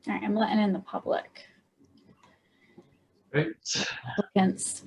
All right, I'm letting in the public. Great. Applicants.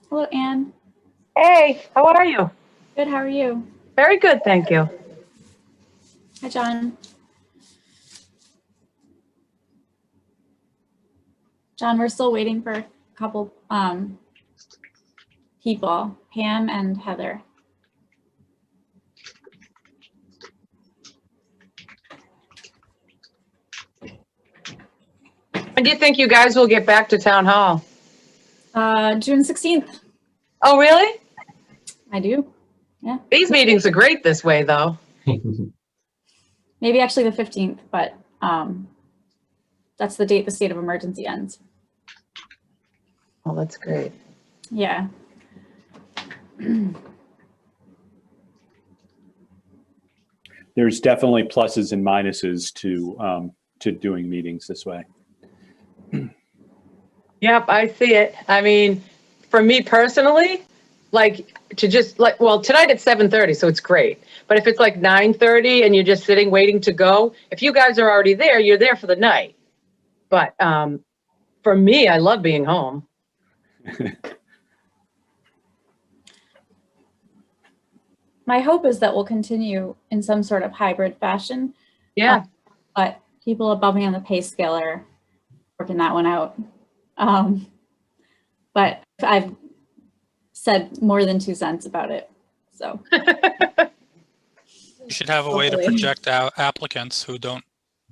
Hello, Anne. Hey, how are you? Good, how are you? Very good, thank you. Hi, John. John, we're still waiting for a couple people, Pam and Heather. When do you think you guys will get back to town hall? June 16th. Oh, really? I do. Yeah. These meetings are great this way, though. Maybe actually the 15th, but that's the date the state of emergency ends. Oh, that's great. Yeah. There's definitely pluses and minuses to doing meetings this way. Yep, I see it. I mean, for me personally, like to just like, well, tonight it's 7:30, so it's great. But if it's like 9:30 and you're just sitting waiting to go, if you guys are already there, you're there for the night. But for me, I love being home. My hope is that we'll continue in some sort of hybrid fashion. Yeah. But people above me on the pay scale are working that one out. But I've said more than 2 cents about it, so. You should have a way to Hopefully. project out applicants who don't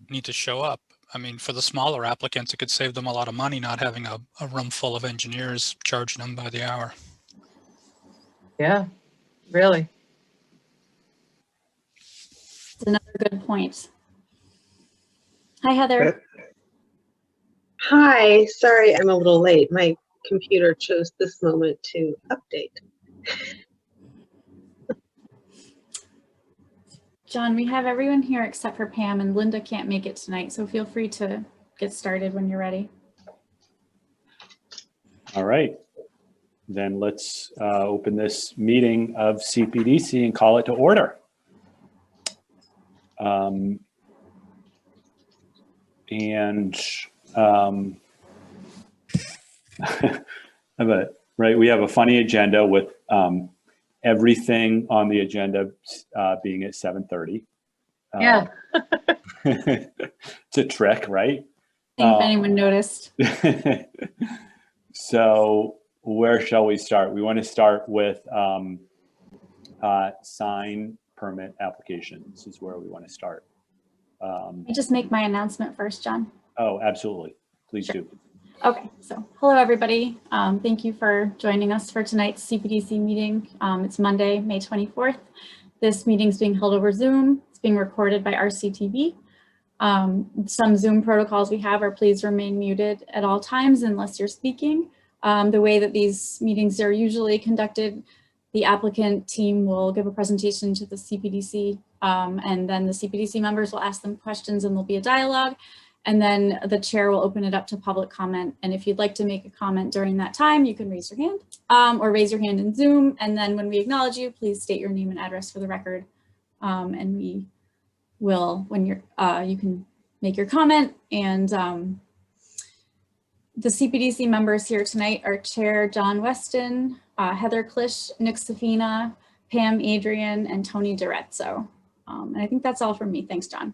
need to show up. I mean, for the smaller applicants, it could save them a lot of money not having a room full of engineers charging them by the hour. Yeah, really. It's another good point. Hi, Heather. Hi, sorry I'm a little late. My computer chose this moment to update. John, we have everyone here except for Pam, and Linda can't make it tonight, so feel free to get started when you're ready. All right. Then let's open this meeting of CPDC and call it to order. Right, we have a funny agenda with everything on the agenda being at 7:30. Yeah. It's a trick, right? I think if anyone noticed. So where shall we start? We want to start with sign permit applications is where we want to start. I just make my announcement first, John. Oh, absolutely. Please do. Okay, so hello, everybody. Thank you for joining us for tonight's CPDC meeting. It's Monday, May 24th. This meeting is being held over Zoom. It's being recorded by RCTV. Some Zoom protocols we have are please remain muted at all times unless you're speaking. The way that these meetings are usually conducted, the applicant team will give a presentation to the CPDC, and then the CPDC members will ask them questions and there'll be a dialogue. And then the chair will open it up to public comment. And if you'd like to make a comment during that time, you can raise your hand or raise your hand in Zoom. And then when we acknowledge you, please state your name and address for the record. And we will, when you're, you can make your comment. And the CPDC members here tonight are Chair John Weston, Heather Klisch, Nick Safina, Pam Adrian, and Tony Durezzo. And I think that's all from me. Thanks, John.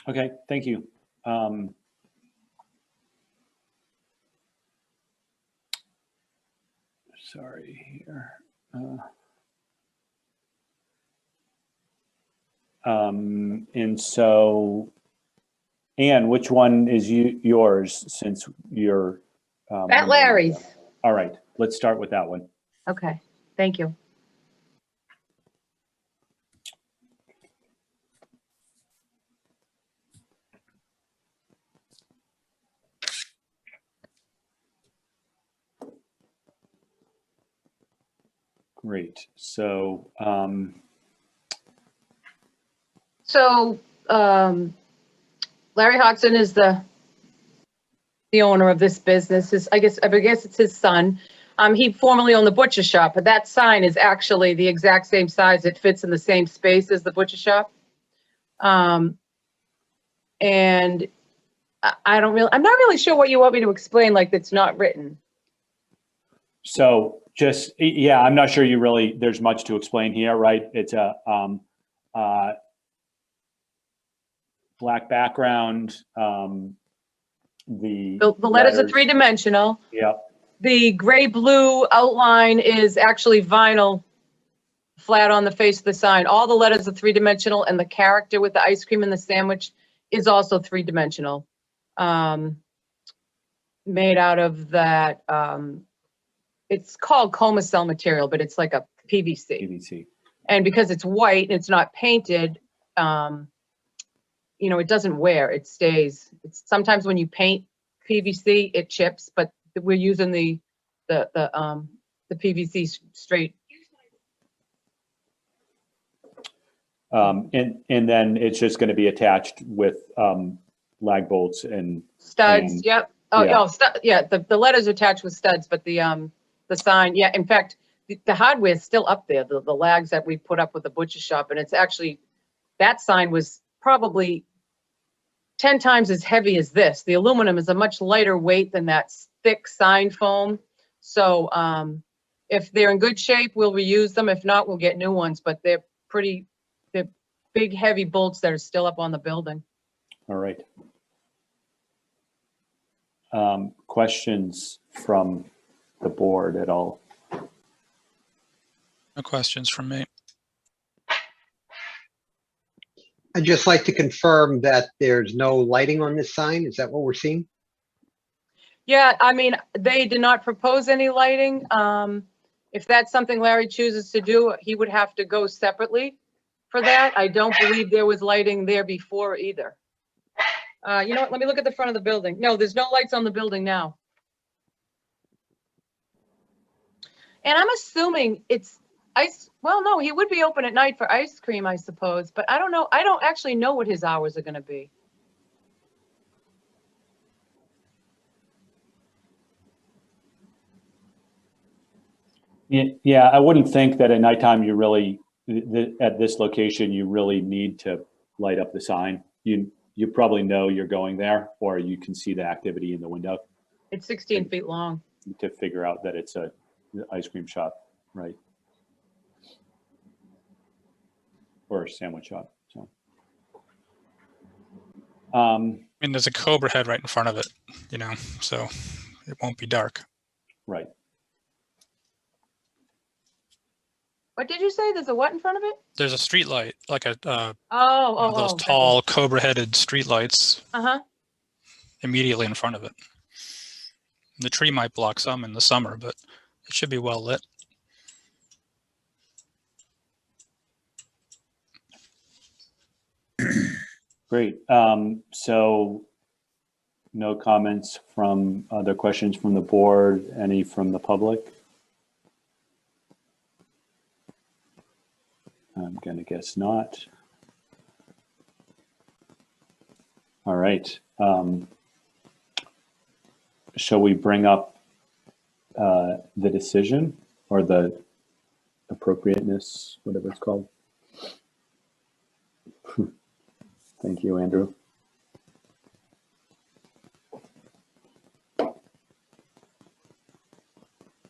Okay, thank you. Sorry here. And so, Anne, which one is yours since you're? At Larry's. All right, let's start with that one. Okay, thank you. Great. So, Larry Hodgson is the owner of this business. I guess it's his son. He formerly owned the butcher shop, but that sign is actually the exact same size. It fits in the same space as the butcher shop. And I'm not really sure what you want me to explain, like that's not written. so just, yeah, I'm not sure there's much to explain here, right? It's a black background. The letters are three-dimensional. Yep. The gray-blue outline is actually vinyl flat on the face of the sign. All the letters are three-dimensional, and the character with the ice cream and the sandwich is also three-dimensional. Made out of that, it's called coma cell material, but it's like a PVC. PVC. And because it's white and it's not painted, you know, it doesn't wear, it stays. It's sometimes when you paint PVC, it chips, but we're using the PVC straight. And then it's just going to be attached with lag bolts and Studs, yep. Oh, yeah. Yeah, the letters are attached with studs, but the sign, yeah, in fact, the hardware is still up there, the lags that we put up with the butcher shop, and it's actually, that sign was probably 10 times as heavy as this. The aluminum is a much lighter weight than that thick sign foam. So if they're in good shape, we'll reuse them. If not, we'll get new ones, but they're big, heavy bolts that are still up on the building. All right. Questions from the board at all? No questions from me. I'd just like to confirm that there's no lighting on this sign. Is that what we're seeing? Yeah, I mean, they did not propose any lighting. If that's something Larry chooses to do, he would have to go separately for that. I don't believe there was lighting there before either. You know what? Let me look at the front of the building. No, there's no lights on the building now. And I'm assuming it's ice. Well, no, he would be open at night for ice cream, I suppose. But I don't know. I don't actually know what his hours are going to be. Yeah, I wouldn't think that at nighttime you really, at this location, you really need to light up the sign. You probably know you're going there, or you can see the activity in the window. It's 16 feet long. To figure out that it's a ice cream shop, right? Or a sandwich shop. So, I mean, there's a Cobra head right in front of it, you know, so it won't be dark. right. What did you say? There's a what in front of it? There's a street light, like a those okay. tall Cobra-headed street lights Uh-huh. immediately in front of it. The tree might block some in the summer, but it should be well lit. Great. So no comments from other questions from the board, any from the public? I'm going to guess not. All right. Shall we bring up the decision or the appropriateness, whatever it's called? Thank you, Andrew.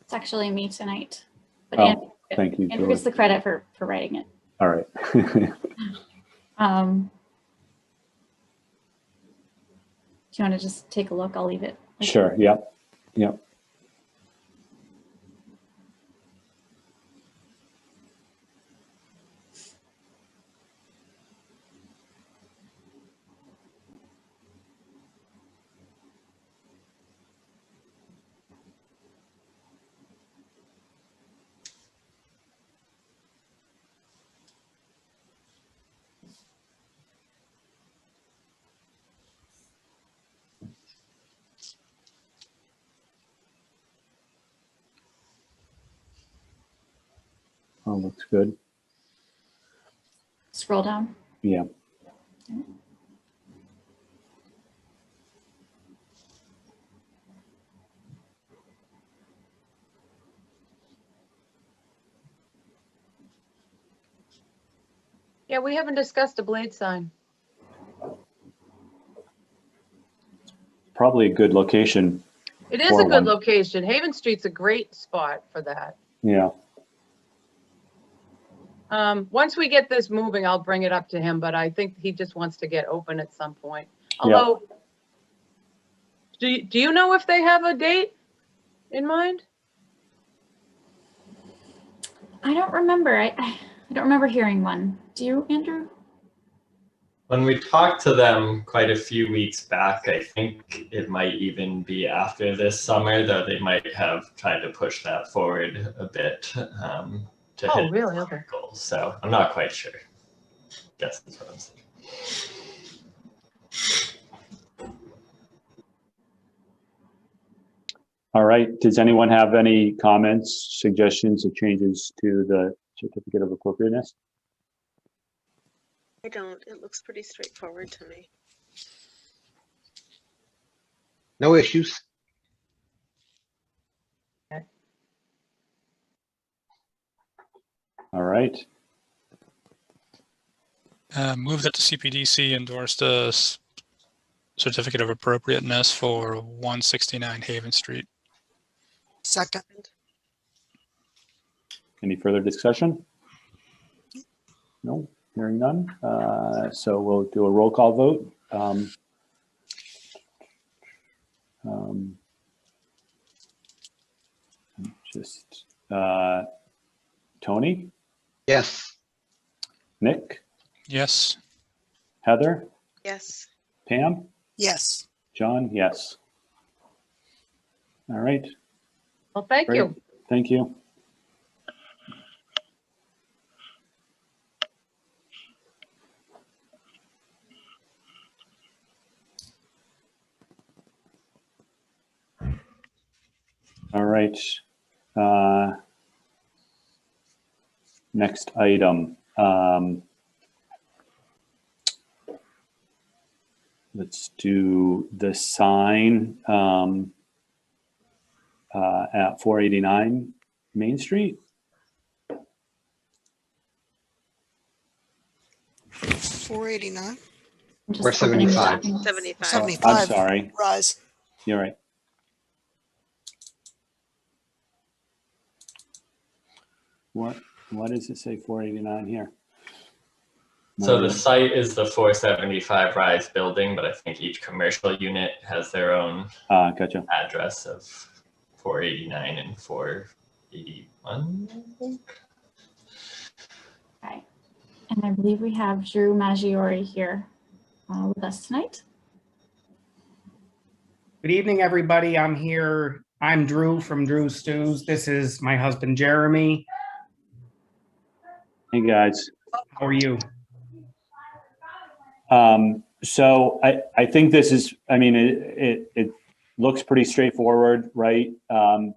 It's actually me tonight. But Oh, thank you, Andrew gets the credit for writing it. All right. Do you want to just take a look? I'll leave it. Sure. Yep. Yep. Oh, looks good. Scroll down. Yeah. Yeah, we haven't discussed a blade sign. Probably a good location. It is For a good one. location. Haven Street's a great spot for that. Yeah. Once we get this moving, I'll bring it up to him, but I think he just wants to get open at some point. Yeah. Although, do you know if they have a date in mind? I don't remember. I don't remember hearing one. Do you, Andrew? When we talked to them quite a few weeks back, I think it might even be after this summer, though they might have tried to push that forward a bit to Oh, hit really? Okay. goals. So I'm not quite sure. Guess that's what I'm saying. All right. Does anyone have any comments, suggestions, or changes to the certificate of appropriateness? I don't. It looks pretty straightforward to me. No issues. All right. Move that the CPDC endorse the certificate of appropriateness for 169 Haven Street. Second. Any further discussion? No, hearing none. So we'll do a roll call vote. Tony, Yes. Nick, Yes. Heather, Yes. Pam, Yes. John, yes. All right, Well, thank great. you. Thank you. All right. Next item. Let's do the sign at 489 Main Street. 489. I'm just Or opening the 75. documents. 75. 75. I'm sorry. Rise. You're right. What does it say 489 here? So the site is the 475 Rise building, but I think each commercial unit has their own Gotcha. address of 489 and 481, I think. Okay. And I believe we have Drew Maggiore here with us tonight. Good evening, everybody. I'm here. I'm Drew from Drew Stews. This is my husband, Jeremy. Hey, guys. How are you? So I think this is, I mean, it looks pretty straightforward, right?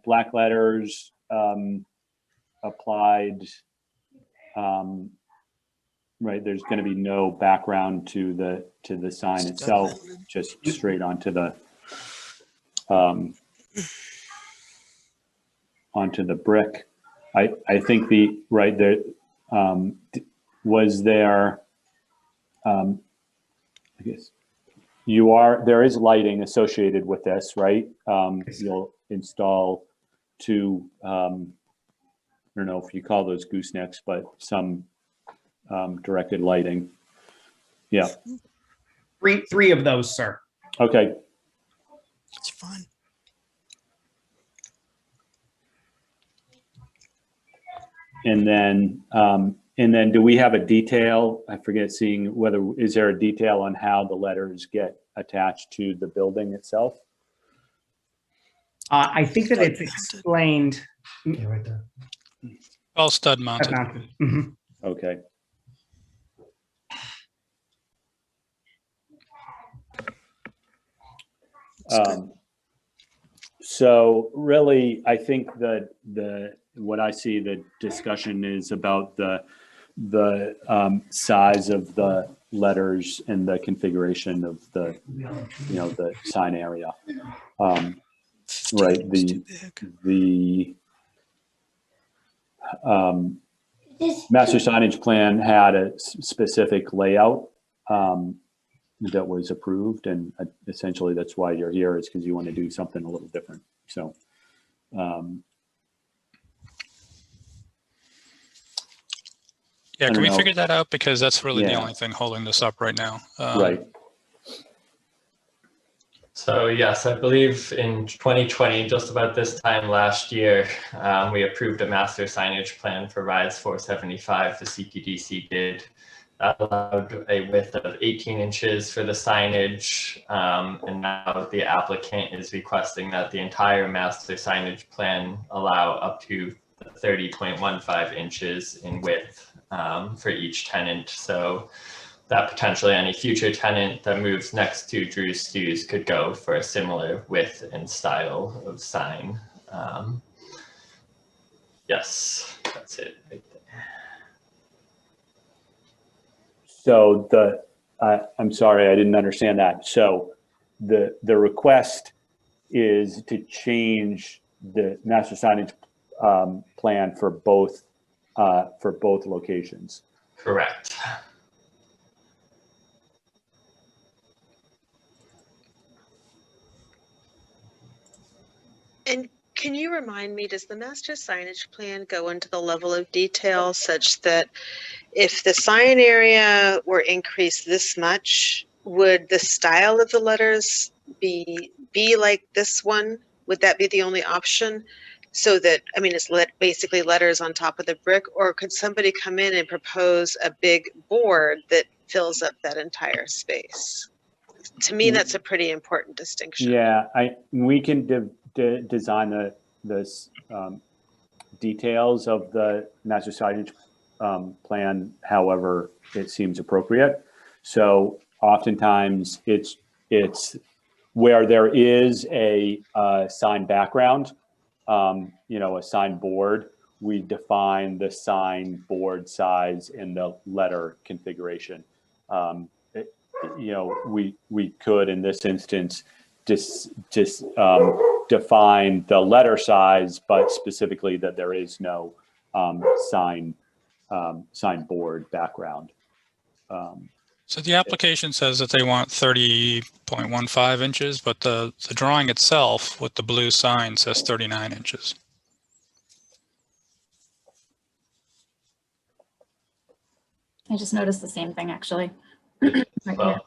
Black letters applied, right? There's going to be no background to the sign itself, just straight onto the brick. I think right there was there. I guess there is lighting associated with this, right? You'll install two, I don't know if you call those goosenecks, but some directed lighting. Yeah. Three of those, sir. Okay. It's fun. And then do we have a detail? I forget seeing is there a detail on how the letters get attached to the building itself? I think that it's explained. Yeah, right there. All stud mounted. Mhm. Okay. So really, I think that what I see the discussion is about the size of the letters and the configuration of the, the sign area. Right. It's too big. The master signage plan had a specific layout that was approved, and essentially that's why you're here, is because you want to do something a little different. So Yeah, I can we don't know. figure that out? Because that's really the Yeah. only thing holding this up right now. Right. So yes, I believe in 2020, just about this time last year, we approved a master signage plan for rides 475. The Cpdc did. That allowed a width of 18 inches for the signage, and now the applicant is requesting that the entire master signage plan allow up to 30.15 inches in width for each tenant. So that potentially any future tenant that moves next to Drew's Stews could go for a similar width and style of sign. Yes, that's it right there. So I'm sorry, I didn't understand that. So the request is to change the master signage plan for both locations. Correct. And can you remind me, does the master signage plan go into the level of detail such that if the sign area were increased this much, would the style of the letters be like this one? Would that be the only option? So that, I mean, it's basically letters on top of the brick, or could somebody come in and propose a big board that fills up that entire space? To me, that's a pretty important distinction. Yeah, we can design the details of the master signage plan however it seems appropriate. So oftentimes it's where there is a sign background, a sign board, we define the sign board size and the letter configuration. We could, in this instance, just define the letter size, but specifically that there is no sign board background. So the application says that they want 30.15 inches, but the drawing itself with the blue sign says 39 inches. I just noticed the same thing, actually. Right here.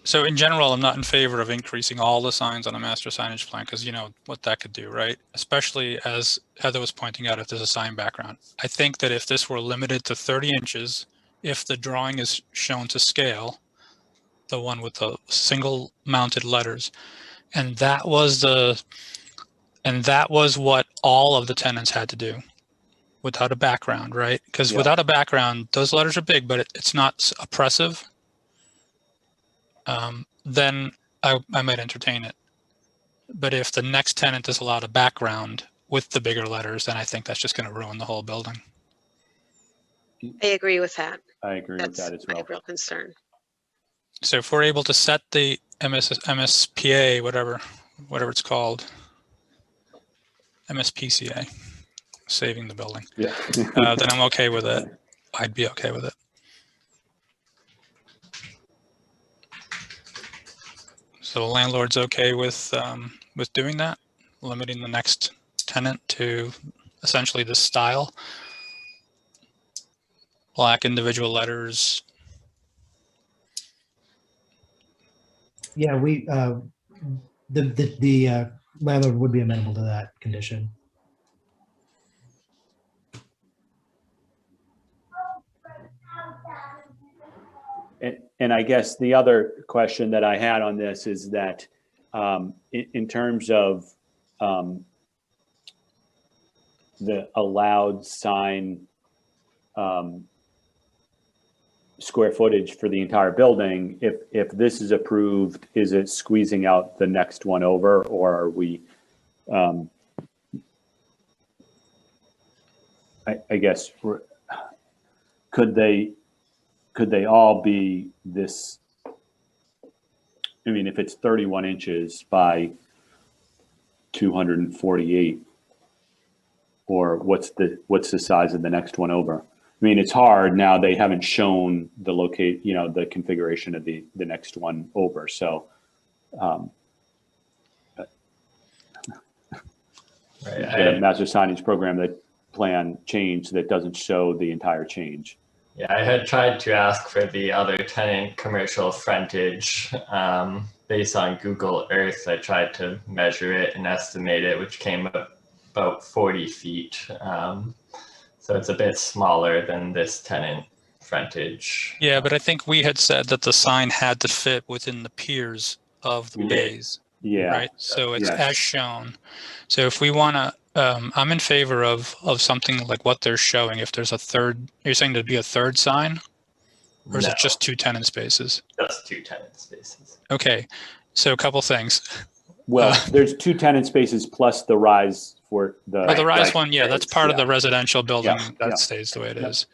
So in general, I'm not in favor of increasing all the signs on a master signage plan, because you know what that could do, right? Especially as Heather was pointing out, if there's a sign background. I think that if this were limited to 30 inches, if the drawing is shown to scale, the one with the single mounted letters, and that was what all of the tenants had to do without a background, right? Because without a background, those letters are big, but it's not oppressive. Then I might entertain it. But if the next tenant is allowed a background with the bigger letters, then I think that's just going to ruin the whole building. I agree with that. I agree with that as well. That's my real concern. So if we're able to set the MSPA, whatever it's called, MSPCA, saving the building, Yeah. then I'm okay with it. I'd be okay with it. So the landlord's okay with doing that, limiting the next tenant to essentially this style, black individual letters. Yeah, we the landlord would be amenable to that condition. And I guess the other question that I had on this is that in terms of the allowed sign square footage for the entire building. If this is approved, is it squeezing out the next one over, or are we, I guess, could they all be this? I mean, if it's 31 inches by 248, or what's the size of the next one over? I mean, it's hard now. They haven't shown the the configuration of the next one over. So, the master signage program that plan change that doesn't show the entire change. Yeah, I had tried to ask for the other tenant commercial frontage based on Google Earth. I tried to measure it and estimate it, which came up about 40 feet. So it's a bit smaller than this tenant frontage. Yeah, but I think we had said that the sign had to fit within the piers of the bays. Yeah. Right. So it's Yes. as shown. So if we want to, I'm in favor of something like what they're showing. If there's a third, you're saying there'd be a third sign, or is No, it just 2 tenant spaces? just 2 tenant spaces. Okay. So a couple things. Well, there's 2 tenant spaces plus the rise for the. Well, the rise right. one, yeah, that's part of the residential building. Yeah, That yeah. stays the way it Yeah. is.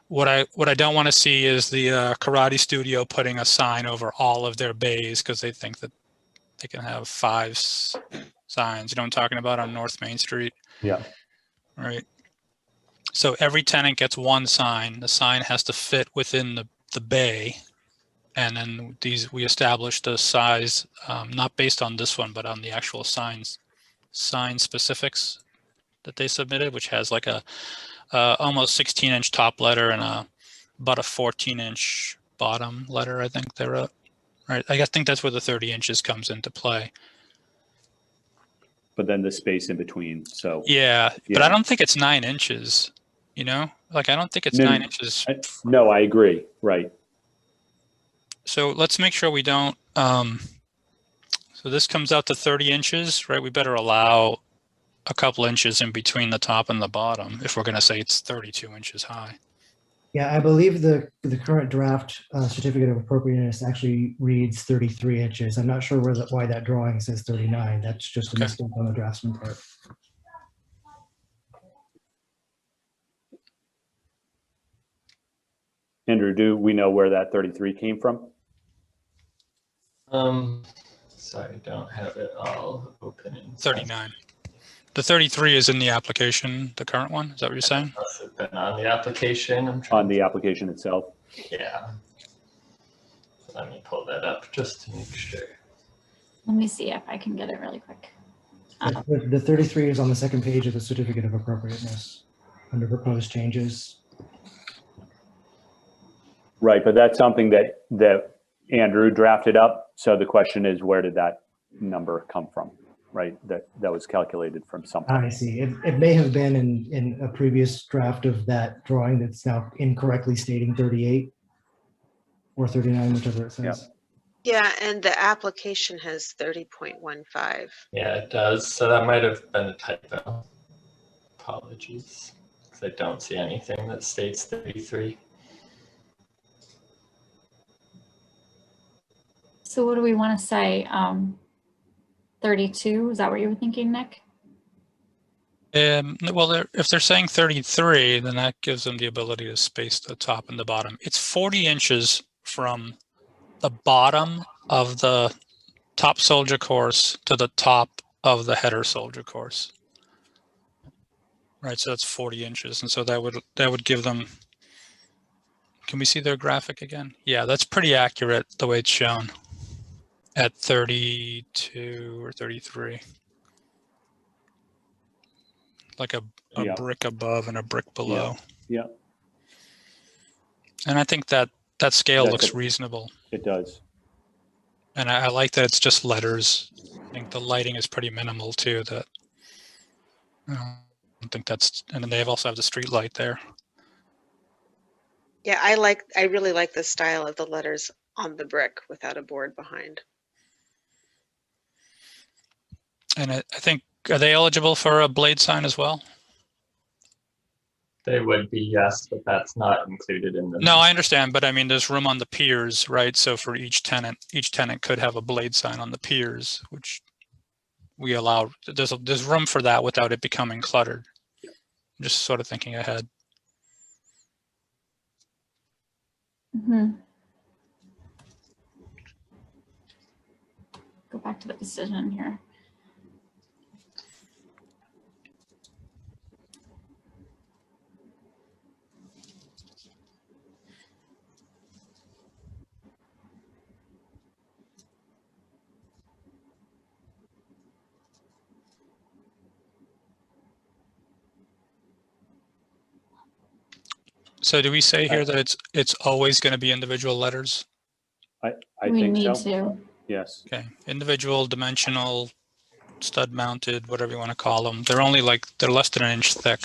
What I don't want to see is the karate studio putting a sign over all of their bays because they think that they can have 5 signs. You know what I'm talking about on North Main Street? Yeah. Right. So every tenant gets 1 sign. The sign has to fit within the bay. And then we established the size, not based on this one, but on the actual sign specifics that they submitted, which has like a almost 16-inch top letter and about a 14-inch bottom letter, I think they wrote. Right. I think that's where the 30 inches comes into play. But then the space in between. So. Yeah, but Yeah. I don't think it's 9 inches, you know, like I don't think it's No, 9 inches. No, I agree. Right. So let's make sure we don't, so this comes out to 30 inches, right? We better allow a couple inches in between the top and the bottom if we're going to say it's 32 inches high. Yeah, I believe the current draft certificate of appropriateness actually reads 33 inches. I'm not sure why that drawing says 39. That's just a Okay. mistake on the draftsman part. Andrew, do we know where that 33 came from? Sorry, I don't have it all open. 39. The 33 is in the application, the current one. Is that what you're saying? Must have been on the application. I'm trying On the application itself? Yeah. Let me pull that up just to make sure. Let me see if I can get it really quick. The 33 is on the second page of the certificate of appropriateness under proposed changes. Right, but that's something that Andrew drafted up. So the question is, where did that number come from? Right, that was calculated from something. I see. It may have been in a previous draft of that drawing that's now incorrectly stating 38 or 39, whichever it says. Yeah, and the application has 30.15. Yeah, it does. So that might have been a typo. Apologies. Because I don't see anything that states 33. So what do we want to say? 32, is that what you were thinking, Nick? Well, if they're saying 33, then that gives them the ability to space the top and the bottom. It's 40 inches from the bottom of the top soldier course to the top of the header soldier course. Right, so that's 40 inches. And so that would give them, can we see their graphic again? Yeah, that's pretty accurate the way it's shown at 32 or 33. Like a Yeah. brick above and a brick below. Yeah, And I think that scale That's looks a- reasonable. it does. And I like that it's just letters. I think the lighting is pretty minimal too. That I don't think that's, and then they also have the street light there. Yeah, I really like the style of the letters on the brick without a board behind. And I think, are they eligible for a blade sign as well? They would be, yes, but that's not included in the. No, I understand, but I mean, there's room on the piers, right? So for each tenant could have a blade sign on the piers, which we allow. There's room for that without it becoming cluttered. Just sort of thinking ahead. Mhm. Go back to the decision here. So do we say here that it's always going to be individual letters? I We think need so. to. Yes. Okay, individual, dimensional, stud mounted, whatever you want to call them. They're only they're less than an inch thick.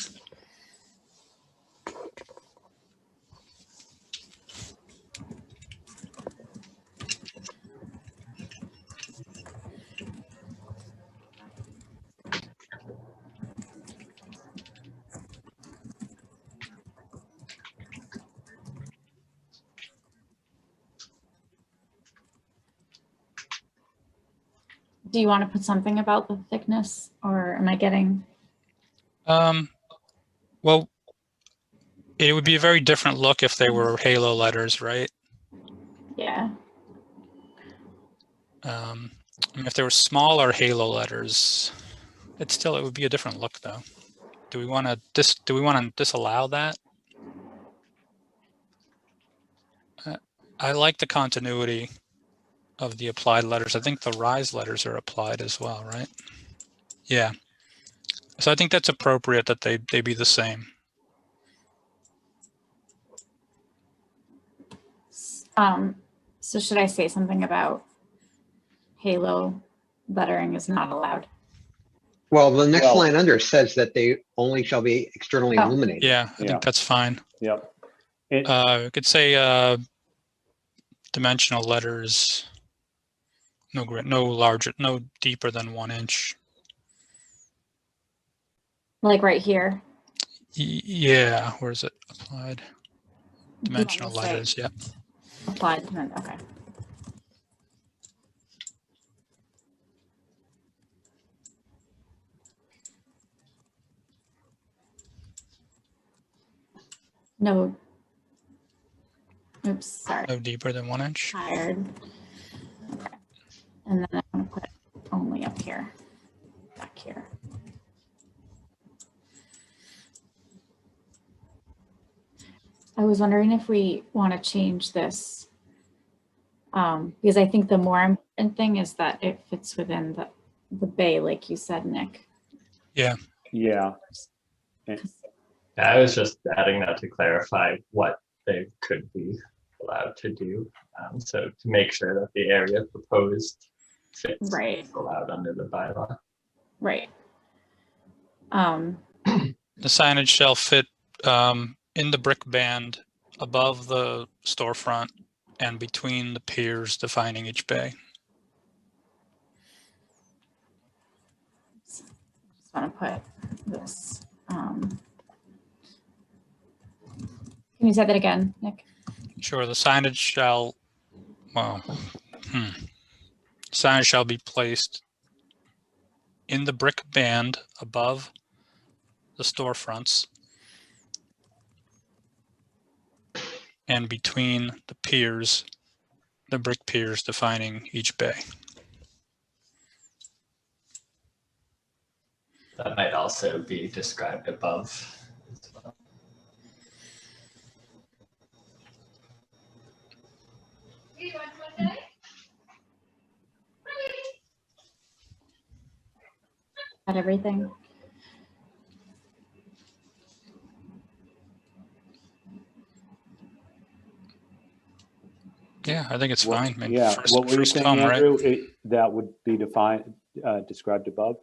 Do you want to put something about the thickness, or am I getting? Well, it would be a very different look if they were halo letters, right? Yeah. I mean, if they were smaller halo letters, it would be a different look, though. Do we want to disallow that? I like the continuity of the applied letters. I think the rise letters are applied as well, right? Yeah. So I think that's appropriate that they be the same. So should I say something about halo lettering is not allowed? Well, the next Well- line under says that they only shall be externally Oh. illuminated. Yeah, I Yeah. think that's fine. Yep. We could say dimensional letters, no larger, no deeper than 1 inch. Like right here. Yeah, where is it applied? Do you want me Dimensional to say letters, yeah. Applied, and then, okay. No. Oops, sorry. No deeper than 1 inch. Tired. Okay. And then I'm going to put only up here, back here. I was wondering if we want to change this, because I think the more important thing is that it fits within the bay, like you said, Nick. Yeah. I was just adding that to clarify what they could be allowed to do. So to make sure that the area proposed fits Right. what's allowed under the bylaw. Right. The signage shall fit in the brick band above the storefront and between the piers defining each bay. Just want to put this. Can you say that again, Nick? Sure, the signage shall, signage shall be placed in the brick band above the storefronts and between the piers, the brick piers defining each bay. That might also be described above as well. Got everything? Yeah, I think it's fine. I mean, Yeah. first- What were you first saying, come, right? Andrew? That would be defined, described above?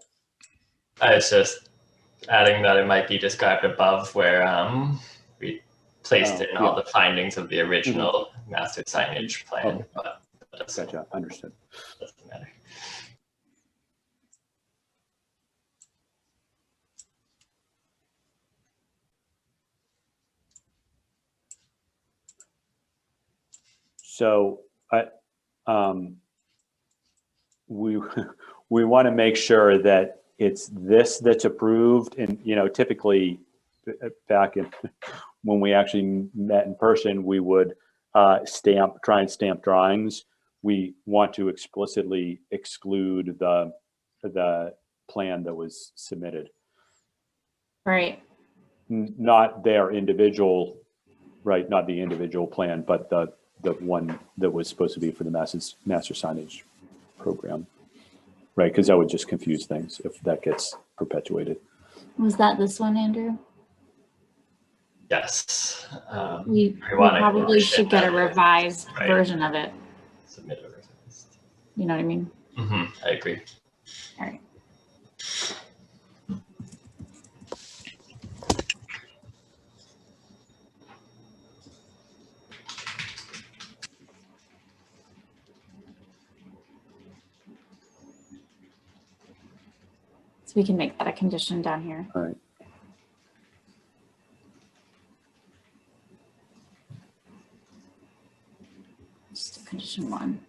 I was just adding that it might be described above where we placed in all the findings of the original master signage plan, Okay. but that doesn't, Gotcha, understood. doesn't matter. So we want to make sure that it's this that's approved. And, you know, typically back in when we actually met in person, we would try and stamp drawings. We want to explicitly exclude the plan that was submitted. Right. Not their individual, right, not the individual plan, but the one that was supposed to be for the master signage program, right? Because that would just confuse things if that gets perpetuated. Was that this one, Andrew? Yes. We I wanna probably push should it get a that way. revised Right. version of it. Submit a revised. You know what I mean? I agree. All right. So we can make that a condition down here. All right. Just condition 1.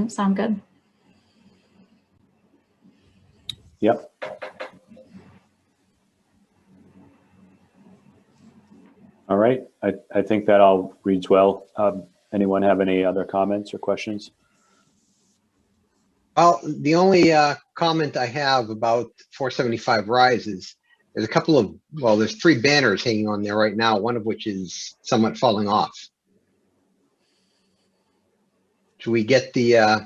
Sound good? Yep. All right. I think that all reads well. Anyone have any other comments or questions? Well, the only comment I have about 475 Rise is there's a couple of, well, there's 3 banners hanging on there right now, one of which is somewhat falling off. Should we get the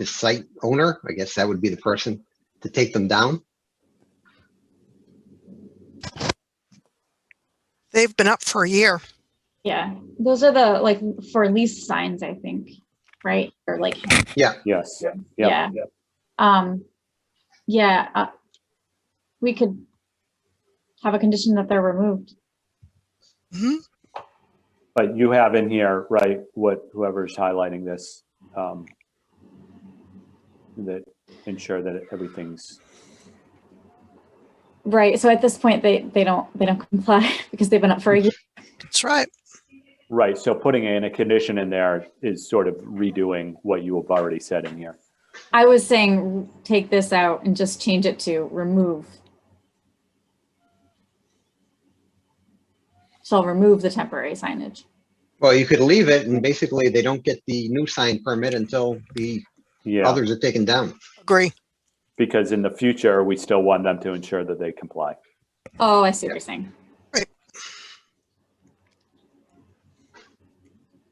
site owner, I guess that would be the person, to take them down? They've been up for a year. Yeah. Those are the, like, for lease signs, I think, right? Or like, Yeah. Yes. Yeah. We could have a condition that they're removed. Mhm. But you have in here, right, what whoever's highlighting this, that ensure that everything's Right. So at this point, they don't comply because they've been up for a year. That's right. right. So putting in a condition in there is sort of redoing what you have already said in here. I was saying take this out and just change it to remove. Shall remove the temporary signage. Well, you could leave it and basically they don't get the new sign permit until the Yeah. others are taken down. Agree. Because in the future, we still want them to ensure that they comply. Oh, I see what you're saying. Right.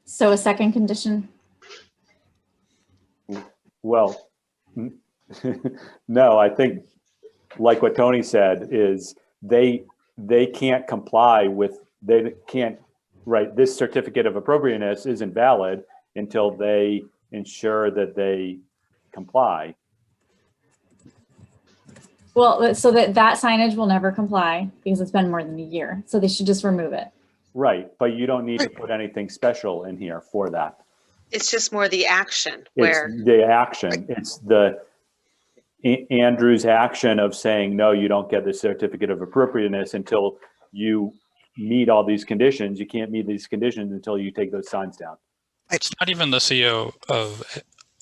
So a second condition. Well, no, I think like what Tony said is they can't comply with, they can't, right, this certificate of appropriateness isn't valid until they ensure that they comply. Well, so that signage will never comply because it's been more than a year. So they should just remove it. Right, but you don't need to put anything special in here for that. It's just more the action It's where, the action. It's the Andrew's action of saying, no, you don't get the certificate of appropriateness until you meet all these conditions. You can't meet these conditions until you take those signs down. It's not even the CO of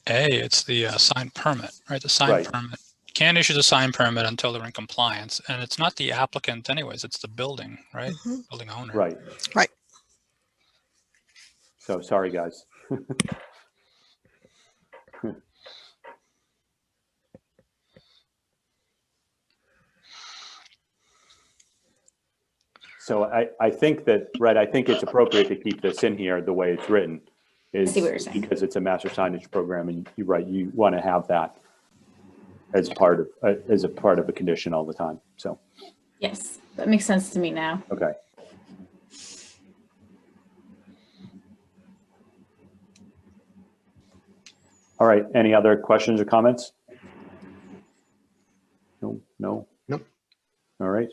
A, it's the sign permit, right? The sign Right. permit. Can't issue the sign permit until they're in compliance. And it's not the applicant anyways, it's the building, right? Mhm. Building owner. Right. Right. So sorry, guys. So I think that, right, I think it's appropriate to keep this in here the way it's written. is see what you're saying. because it's a master signage program, and you're right, you want to have that as part of a condition all the time. So, Yes, that makes sense to me now. okay. All right, any other questions or comments? No. Nope. All right.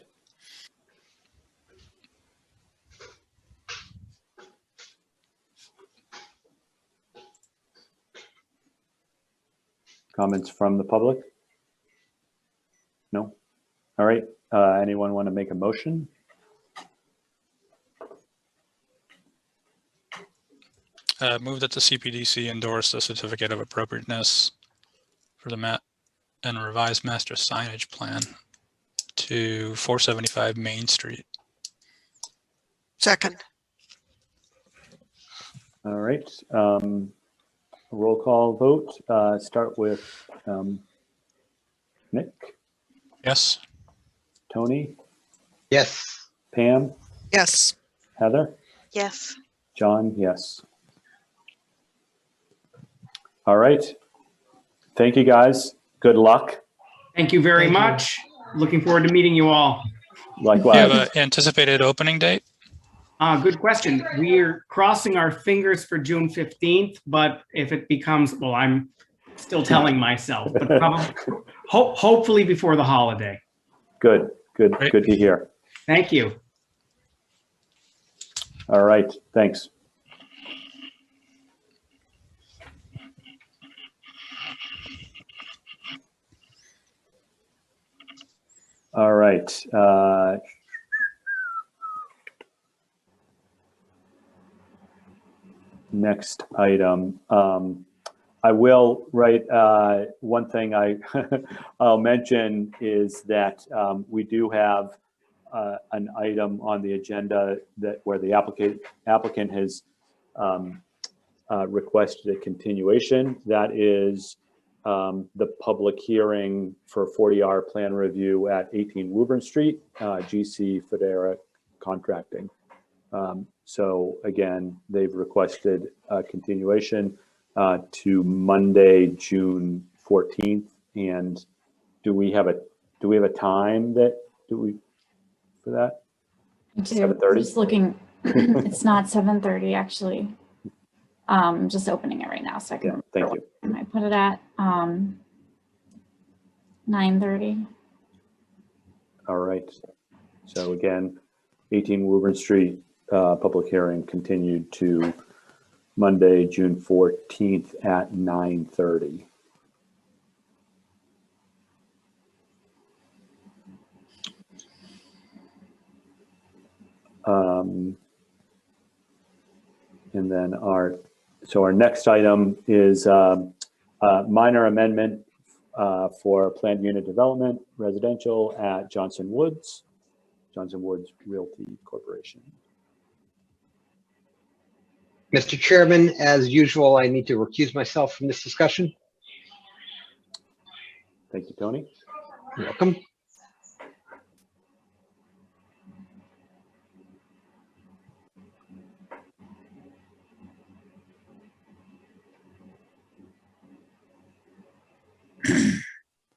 Comments from the public? No? All right, anyone want to make a motion? Move that the CPDC endorse the certificate of appropriateness for the and revised master signage plan to 475 Main Street. Second. All right, roll call vote. Start with Nick, Yes. Tony, Yes. Pam, Yes. Heather, Yes. John, yes. All right. Thank you, guys. Good luck. Thank you very Thank you. much. Looking forward to meeting you all. Do you have Likewise. an anticipated opening date? Good question. We're crossing our fingers for June 15th, but if it becomes, well, I'm still telling myself, but probably, hopefully before the holiday. Good Great. to hear. Thank you. All right, thanks. All right. Next item. I will write one thing I'll mention is that we do have an item on the agenda that where the applicant has requested a continuation. That is the public hearing for 40R plan review at 18 Woburn Street, GC Federa Contracting. So again, they've requested a continuation to Monday, June 14th. And do we have a time that for that? 7:30? Just looking, it's not 7:30 actually. Just opening it right now so I can. Yeah, thank you. I put it at 9:30. All right. So again, 18 Woburn Street, public hearing continued to Monday, June 14th at 9:30. And then our next item is a minor amendment for planned unit development residential at Johnson Woods Realty Corporation. Mr. Chairman, as usual, I need to recuse myself from this discussion. Thank you, Tony. You're welcome.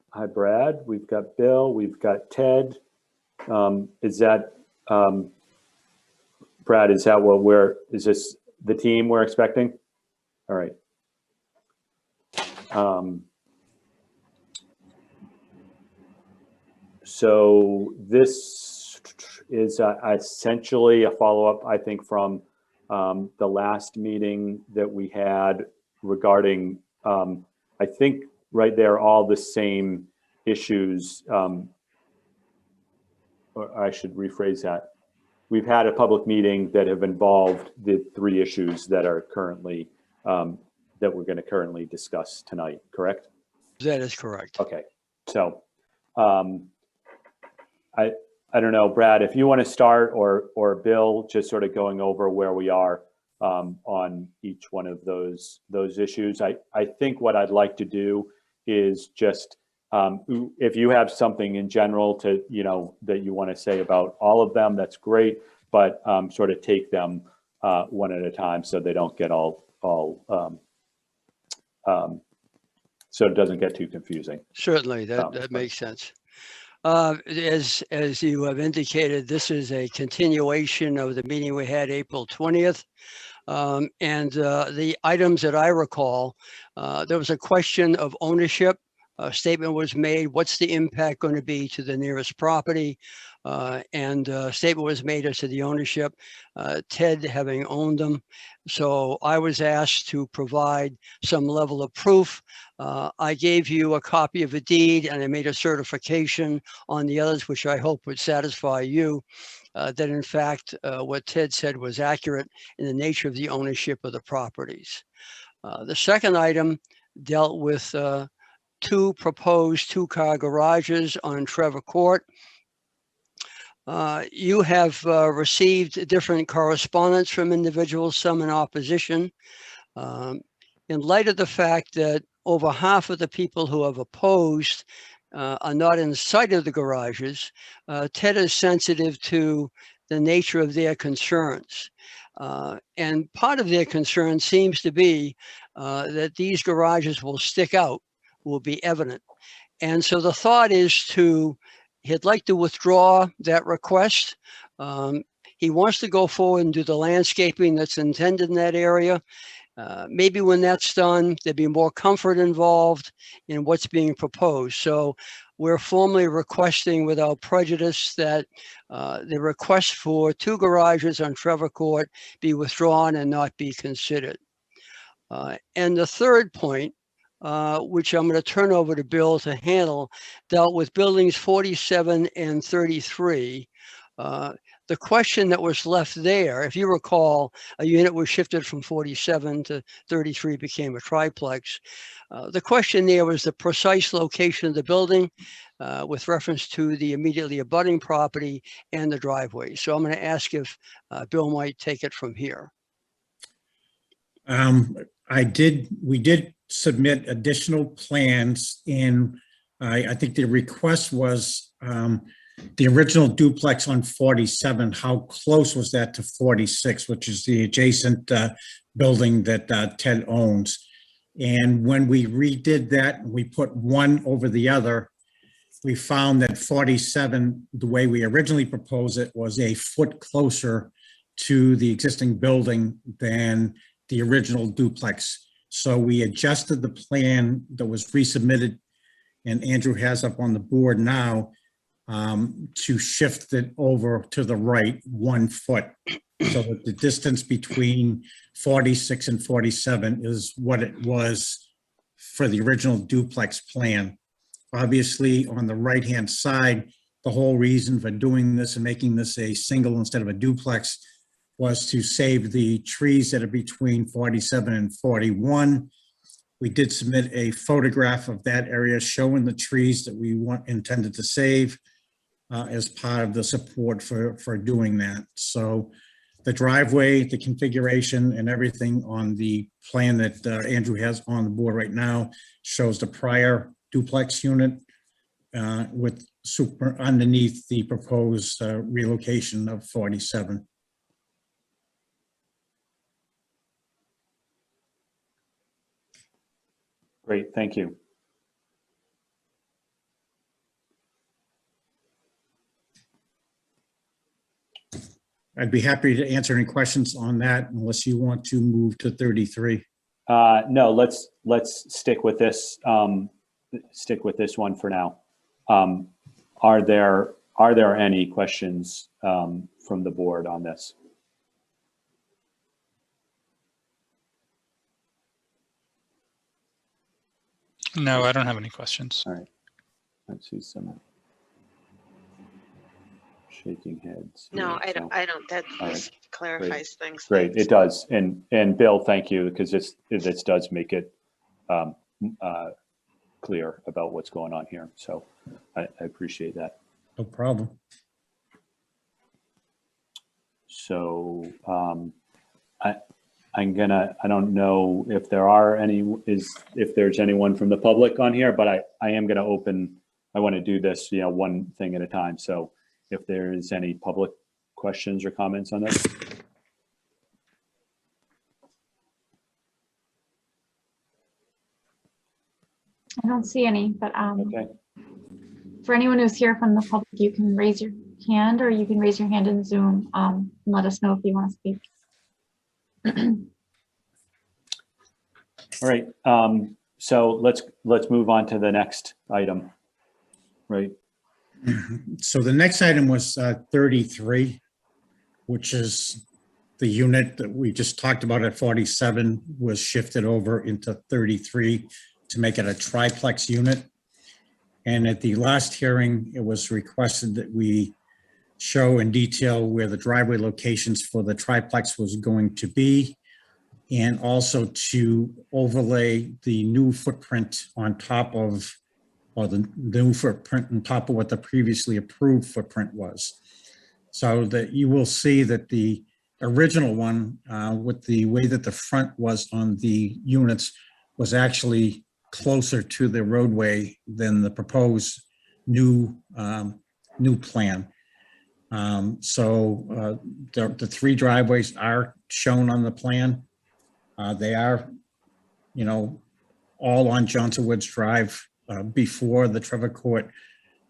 Hi, Brad. We've got Bill. We've got Ted. Is that, Brad, is this the team we're expecting? All right. So this is essentially a follow-up, I think, from the last meeting that we had regarding, I think right there, all the same issues, or I should rephrase that. We've had a public meeting that have involved the three issues that are currently, that we're going to currently discuss tonight, correct? That is correct. Okay, so I don't know, Brad, if you want to start, or Bill, just sort of going over where we are on each one of those issues. I think what I'd like to do is just, if you have something in general to, that you want to say about all of them, that's great, but sort of take them one at a time so they don't get all all, so it doesn't get too confusing. Certainly, that but- makes sense. As you have indicated, this is a continuation of the meeting we had April 20th. And the items that I recall, there was a question of ownership. A statement was made, what's the impact going to be to the nearest property? And a statement was made as to the ownership, Ted having owned them. So I was asked to provide some level of proof. I gave you a copy of a deed and I made a certification on the others, which I hope would satisfy you. That in fact, what Ted said was accurate in the nature of the ownership of the properties. The second item dealt with two proposed two-car garages on Trevor Court. You have received different correspondence from individuals, some in opposition. In light of the fact that over half of the people who have opposed are not in sight of the garages, Ted is sensitive to the nature of their concerns. And part of their concern seems to be that these garages will stick out, will be evident. And so the thought is he'd like to withdraw that request. He wants to go forward and do the landscaping that's intended in that area. Maybe when that's done, there'd be more comfort involved in what's being proposed. So we're formally requesting without prejudice that the request for two garages on Trevor Court be withdrawn and not be considered. And the third point, which I'm going to turn over to Bill to handle, dealt with buildings 47 and 33. The question that was left there, if you recall, a unit was shifted from 47 to 33, became a triplex. The question there was the precise location of the building with reference to the immediately abutting property and the driveway. So I'm going to ask if Bill might take it from here. We did submit additional plans, and I think the request was the original duplex on 47, how close was that to 46, which is the adjacent building that Ted owns. And when we redid that, we put one over the other, we found that 47, the way we originally proposed it, was a foot closer to the existing building than the original duplex. So we adjusted the plan that was resubmitted, and Andrew has up on the board now, to shift it over to the right 1 foot. So that the distance between 46 and 47 is what it was for the original duplex plan. Obviously, on the right-hand side, the whole reason for doing this and making this a single instead of a duplex was to save the trees that are between 47 and 41. We did submit a photograph of that area showing the trees that we intended to save as part of the support for doing that. So the driveway, the configuration, and everything on the plan that Andrew has on the board right now shows the prior duplex unit with super underneath the proposed relocation of 47. Great, thank you. I'd be happy to answer any questions on that unless you want to move to 33. No, let's stick with this. Stick with this one for now. Are there any questions from the board on this? No, I don't have any questions. All right. Let's see some shaking heads. No, here, I don't. That All just right. clarifies things. Great, it does. And Bill, thank you, because this does make it clear about what's going on here. So I appreciate that. No problem. So I don't know if there are if there's anyone from the public on here, but I am gonna open, I want to do this, one thing at a time. So if there's any public questions or comments on this. I don't see any, but Okay. for anyone who's here from the public, you can raise your hand or you can raise your hand in Zoom and let us know if you want to speak. All right. So let's move on to the next item. Right. So the next item was 33, which is the unit that we just talked about at 47 was shifted over into 33 to make it a triplex unit. And at the last hearing, it was requested that we show in detail where the driveway locations for the triplex was going to be, and also to overlay the new footprint on top of, or the new footprint on top of what the previously approved footprint was. So that you will see that the original one, with the way that the front was on the units, was actually closer to the roadway than the proposed new plan. So the three driveways are shown on the plan. They are, you know, all on Johnson Woods Drive before the Trevor Court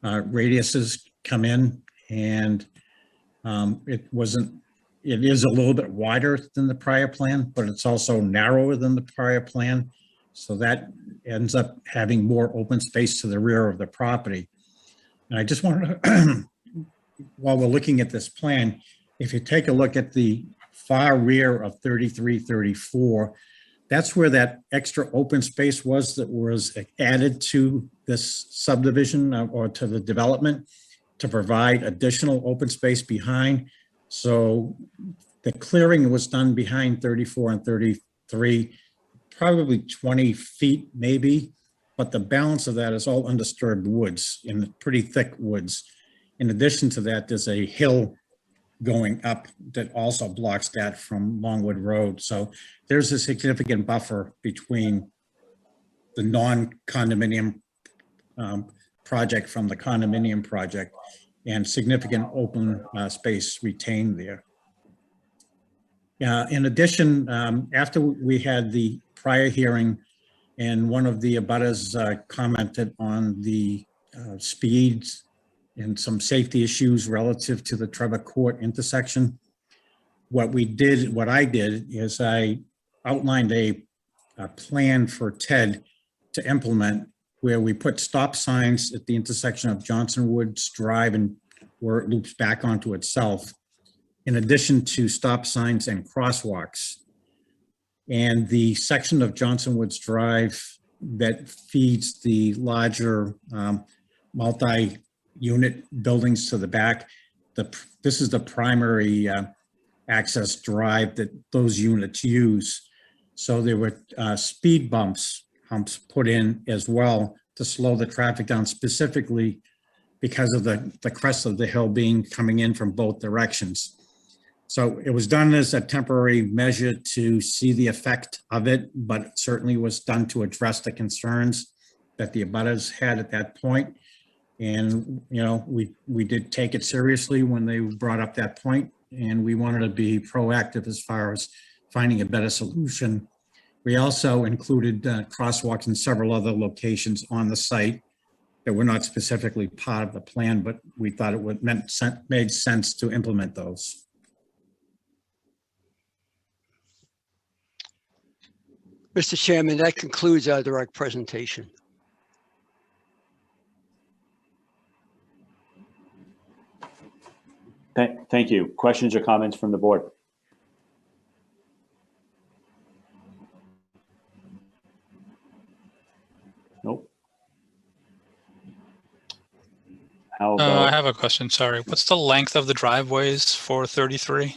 radiuses come in, and it is a little bit wider than the prior plan, but it's also narrower than the prior plan. So that ends up having more open space to the rear of the property. And I just wanted to, while we're looking at this plan, if you take a look at the far rear of 33, 34, that's where that extra open space was that was added to this subdivision or to the development to provide additional open space behind. So the clearing was done behind 34 and 33, probably 20 feet maybe, but the balance of that is all undisturbed woods, in pretty thick woods. In addition to that, there's a hill going up that also blocks that from Longwood Road. So there's a significant buffer between the non-condominium project from the condominium project, and significant open space retained there. In addition, after we had the prior hearing and one of the abutters commented on the speeds and some safety issues relative to the Trevor Court intersection, what I did is I outlined a plan for Ted to implement, where we put stop signs at the intersection of Johnson Woods Drive and where it loops back onto itself, in addition to stop signs and crosswalks. And the section of Johnson Woods Drive that feeds the larger multi-unit buildings to the back, this is the primary access drive that those units use. So there were speed humps put in as well to slow the traffic down, specifically because of the crest of the hill coming in from both directions. So it was done as a temporary measure to see the effect of it, but it certainly was done to address the concerns that the abutters had at that point. And, you know, we did take it seriously when they brought up that point, and we wanted to be proactive as far as finding a better solution. We also included crosswalks in several other locations on the site that were not specifically part of the plan, but we thought it made sense to implement those. Mr. Chairman, that concludes our direct presentation. Thank you. Questions or comments from the board? Nope. How I about, have a question, sorry. What's the length of the driveways for 33?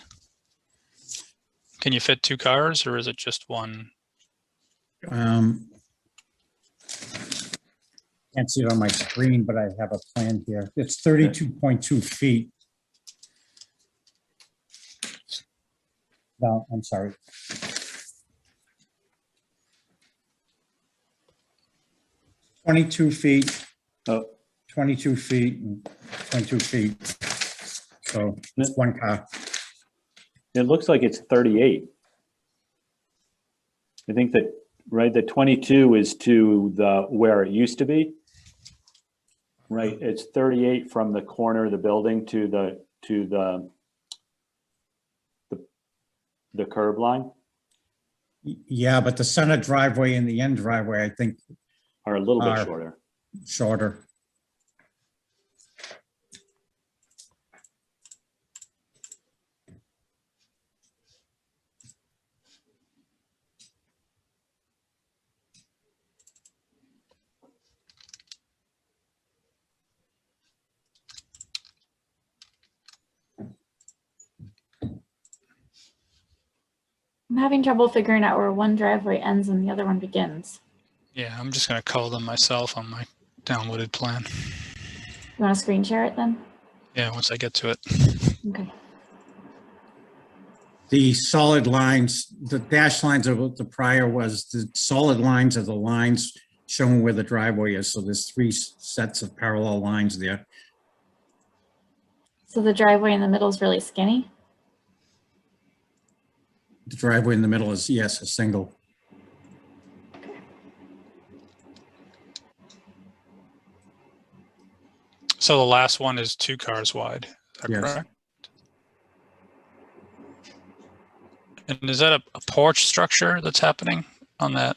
Can you fit two cars or is it just one? Can't see it on my screen, but I have a plan here. It's 32.2 feet. No, I'm sorry. 22 feet. Oh. 22 feet and 22 feet. So it's one car. It looks like it's 38. I think that right, the 22 is to the, where it used to be. Right, it's 38 from the corner of the building to the curb line Yeah, but the center driveway and the end driveway, I think, are a little bit Are- shorter. shorter. I'm having trouble figuring out where one driveway ends and the other one begins. Yeah, I'm just gonna color them myself on my downloaded plan. You want to screen share it then? Yeah, once I get to it. Okay. The solid lines, the dash lines of the prior was the solid lines of the lines showing where the driveway is. So there's three sets of parallel lines there. So the driveway in the middle is really skinny. The driveway in the middle is, yes, a single. So the last one is 2 cars wide. Is that Yes. correct? And is that a porch structure that's happening on that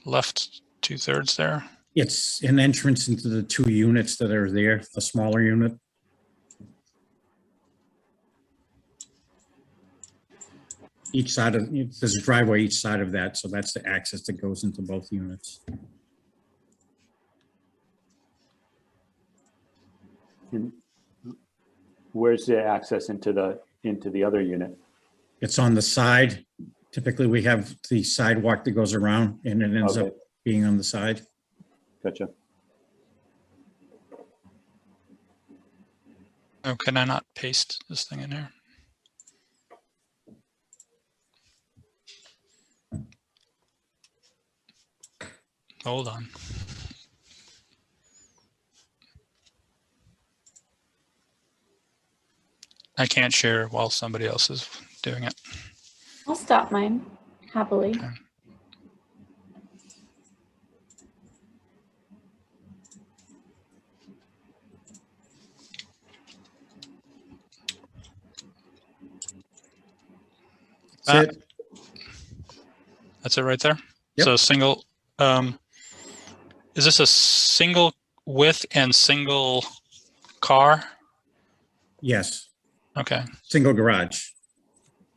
left 2/3 there? It's an entrance into the two units that are there, the smaller unit. Each side of, there's a driveway each side of that, so that's the access that goes into both units. Where's the access into the other unit? It's on the side. Typically, we have the sidewalk that goes around and it ends up Okay. being on the side. Gotcha. Oh, can I not paste this thing in here? Hold on. I can't share while somebody else is doing it. I'll stop mine happily. Okay. That's it. That's it right there? Yep. So single, is this a single width and single car? Yes, Okay, single garage.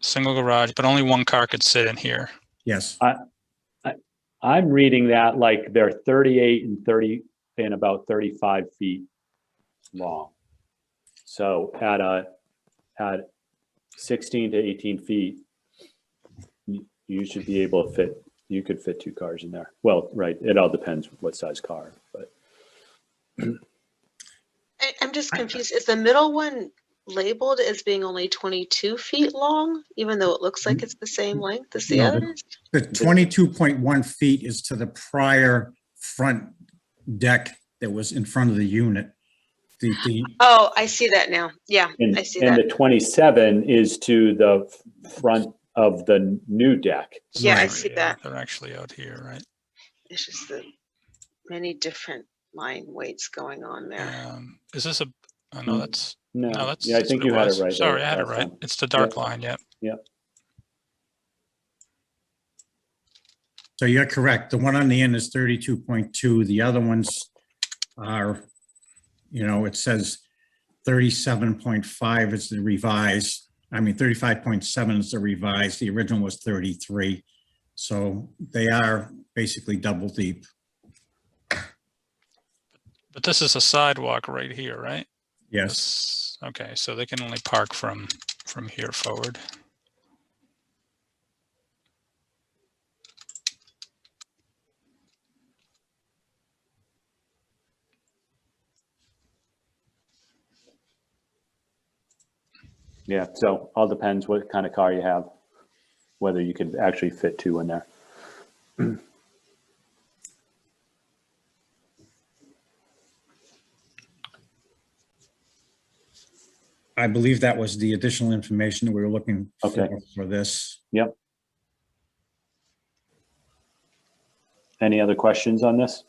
single garage, but only one car could sit in here. Yes. I'm reading that like they're 38 and 30 and about 35 feet long. So at 16 to 18 feet, you should be able to fit, you could fit 2 cars in there. Well, right, it all depends what size car, but I'm just confused. Is the middle one labeled as being only 22 feet long, even though it looks like it's the same length as the No, others? The 22.1 feet is to the prior front deck that was in front of the unit. Oh, I see that now. Yeah, and, I see and that. the 27 is to the front of the new deck. Yeah, I Right. see that. They're actually out here, right? It's just the many different line weights going on there. Is this a, oh no, that's, No, no, that's. yeah, I that's think what you had was. it right. Sorry, I had it last right. time. It's the dark Yep. line, yep. Yep. So you're correct. The one on the end is 32.2. The other ones are, it says 37.5 is the revised. 35.7 is the revised. The original was 33. So they are basically double deep. But this is a sidewalk right here, right? Yes. Okay, so they can only park from here forward. Yeah, so all depends what kind of car you have, whether you could actually fit 2 in there. I believe that was the additional information that we were looking Okay. for this. Yep. Any other questions on this?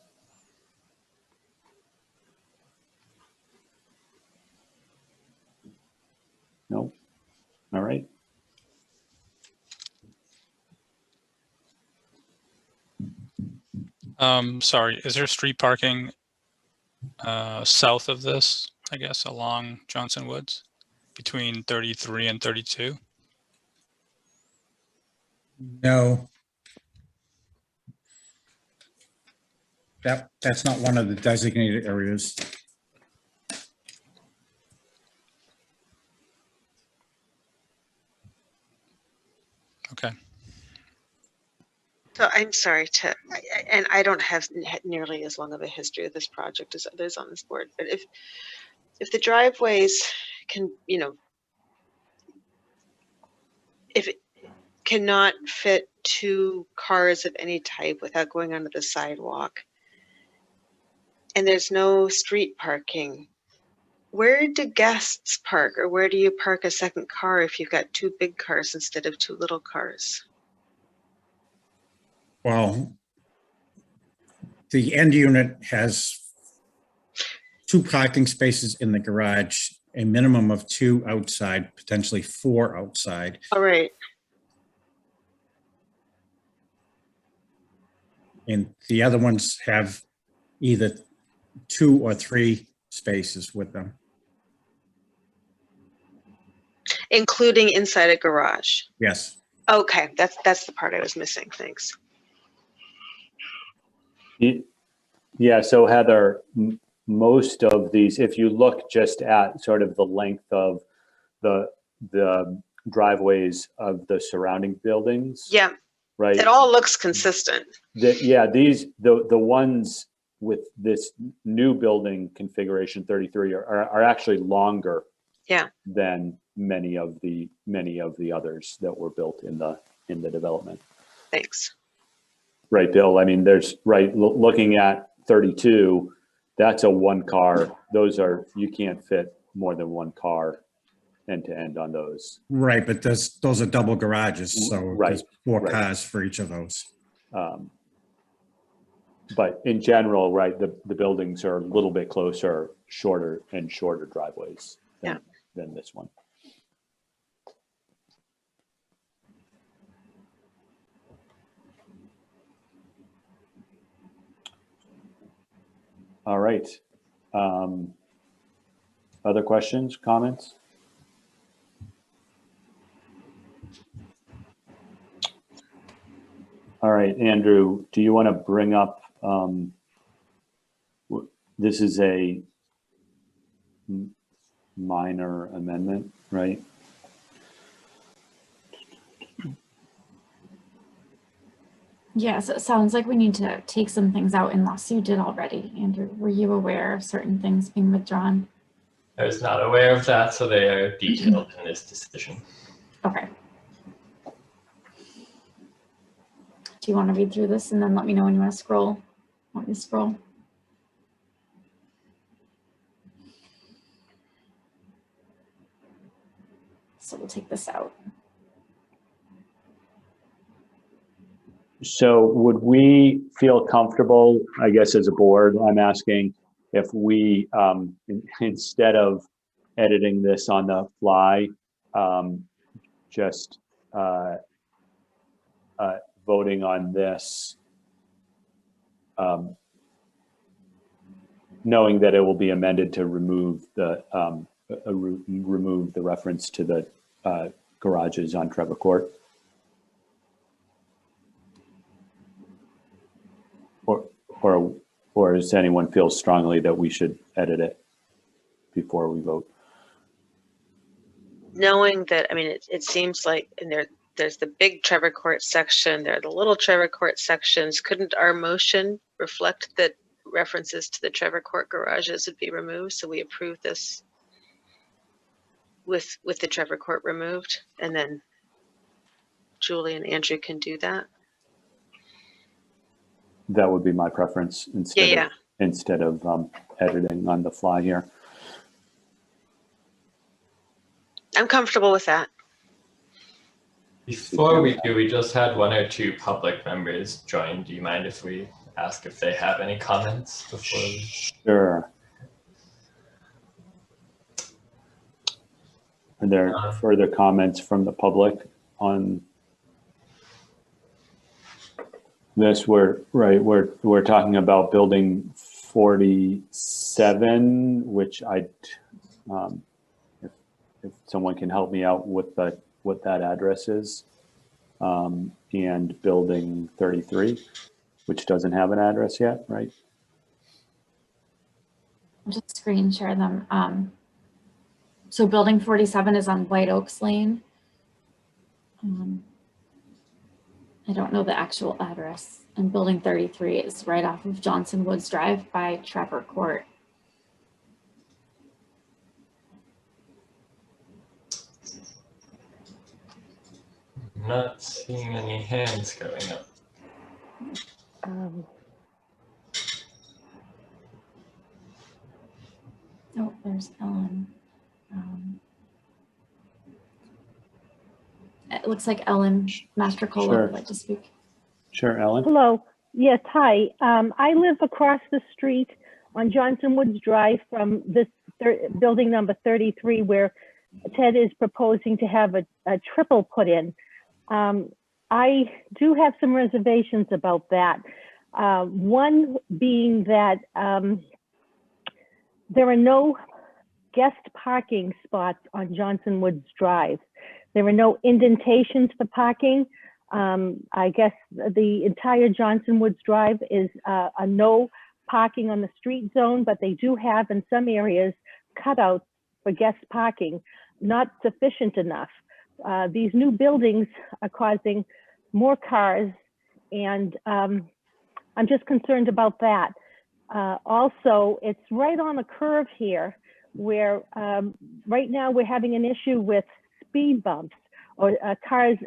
No? All right. Sorry, is there street parking south of this, I guess, along Johnson Woods between 33 and 32? No. That's not one of the designated areas. Okay. So I'm sorry and I don't have nearly as long of a history of this project as others on this board, but if the driveways can, you know, if it cannot fit 2 cars of any type without going onto the sidewalk, and there's no street parking, where do guests park, or where do you park a second car if you've got 2 big cars instead of 2 little cars? Well, the end unit has 2 parking spaces in the garage, a minimum of 2 outside, potentially 4 outside. All right. And the other ones have either 2 or 3 spaces with them. Including inside a garage. Yes. Okay, that's the part I was missing. Thanks. Yeah, so Heather, most of these, if you look just at sort of the length of the driveways of the surrounding buildings. Yeah. Right. It all looks consistent. The ones with this new building configuration 33 are actually longer. Yeah. Than many of the others that were built in the development. Thanks. Right, Bill. I mean, there's looking at 32, that's a 1 car. Those are, you can't fit more than 1 car end to end on those. Right, but those are double garages, so Right, there's 4 right. cars for each of those. But in general, right, the buildings are a little bit closer, shorter driveways than this one. All right. Other questions, comments? All right, Andrew, do you want to bring up, this is a minor amendment, right? Yes, it sounds like we need to take some things out unless you did already. Andrew, were you aware of certain things being withdrawn? I was not aware of that, so they are detailed in this decision. Okay. Do you want to read through this and then let me know when you want to scroll? Want me to scroll? So we'll take this out. So would we feel comfortable, I guess as a board, I'm asking if we, instead of editing this on the fly, just voting on this, knowing that it will be amended to remove the reference to the garages on Trevor Court? Or does anyone feel strongly that we should edit it before we vote? Knowing that, I mean, it seems like, and there's the big Trevor Court section, there are the little Trevor Court sections. Couldn't our motion reflect that references to the Trevor Court garages would be removed? So we approve this with the Trevor Court removed, and then Julie and Andrew can do that. That would be my preference instead of editing on the fly here. I'm comfortable with that. Before we do, we just had 1 or 2 public members join. Do you mind if we ask if they have any comments before. Sure. Are there further comments from the public on this? We're talking about building 47, which if someone can help me out with what that address is, and building 33, which doesn't have an address yet, right? I'll just screen share them. So building 47 is on White Oaks Lane. I don't know the actual address. And building 33 is right off of Johnson Woods Drive by Trevor Court. I'm not seeing any hands going up. Oh, there's Ellen. It looks like Ellen Mastrocola Sure. would like to speak. Sure, Ellen. Hello. Yes, hi. I live across the street on Johnson Woods Drive from this building number 33, where Ted is proposing to have a triple put in. I do have some reservations about that. One being that there are no guest parking spots on Johnson Woods Drive. There are no indentations for parking. I guess the entire Johnson Woods Drive is a no parking on the street zone, but they do have in some areas cutouts for guest parking, not sufficient enough. These new buildings are causing more cars, and I'm just concerned about that. Also, it's right on the curve here where right now we're having an issue with speed bumps or cars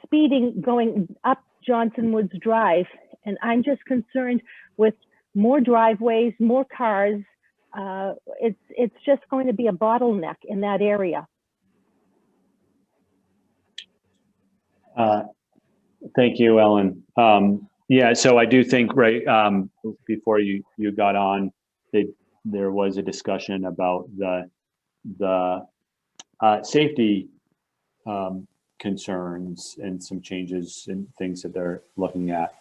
speeding going up Johnson Woods Drive. And I'm just concerned with more driveways, more cars. It's just going to be a bottleneck in that area. Thank you, Ellen. Yeah, so I do think, right, before you got on, there was a discussion about the safety concerns and some changes and things that they're looking at,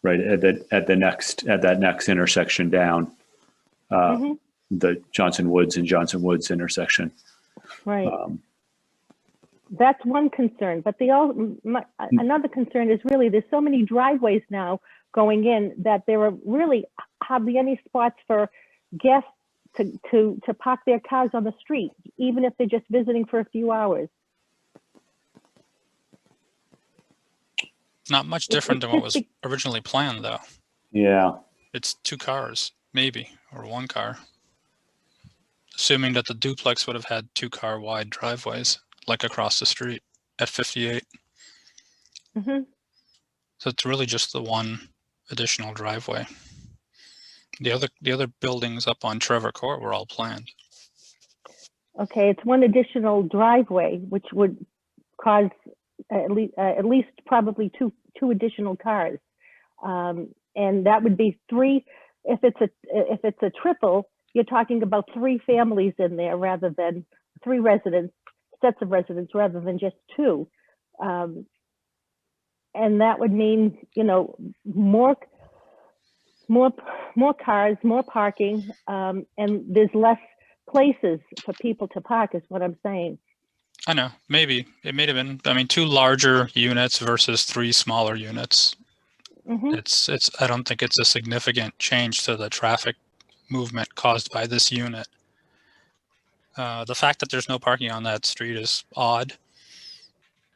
right at that next intersection down, the Johnson Woods and Johnson Woods intersection. Right. That's one concern, but another concern is really there's so many driveways now going in that there are really hardly any spots for guests to park their cars on the street, even if they're just visiting for a few hours. Not much different than what was originally planned, though. Yeah. It's 2 cars, maybe, or 1 car. Assuming that the duplex would have had 2-car wide driveways, like across the street at 58. Mm-hmm. So it's really just the 1 additional driveway. The other buildings up on Trevor Court were all planned. Okay, it's 1 additional driveway, which would cause at least probably two additional cars, and that would be 3. If it's a triple, you're talking about 3 families in there rather than 3 sets of residents rather than just 2, and that would mean, you know, more cars, more parking, and there's less places for people to park is what I'm saying. I know, maybe it may have been, I mean, 2 larger units versus 3 smaller units. Mm-hmm. I don't think it's a significant change to the traffic movement caused by this unit. The fact that there's no parking on that street is odd,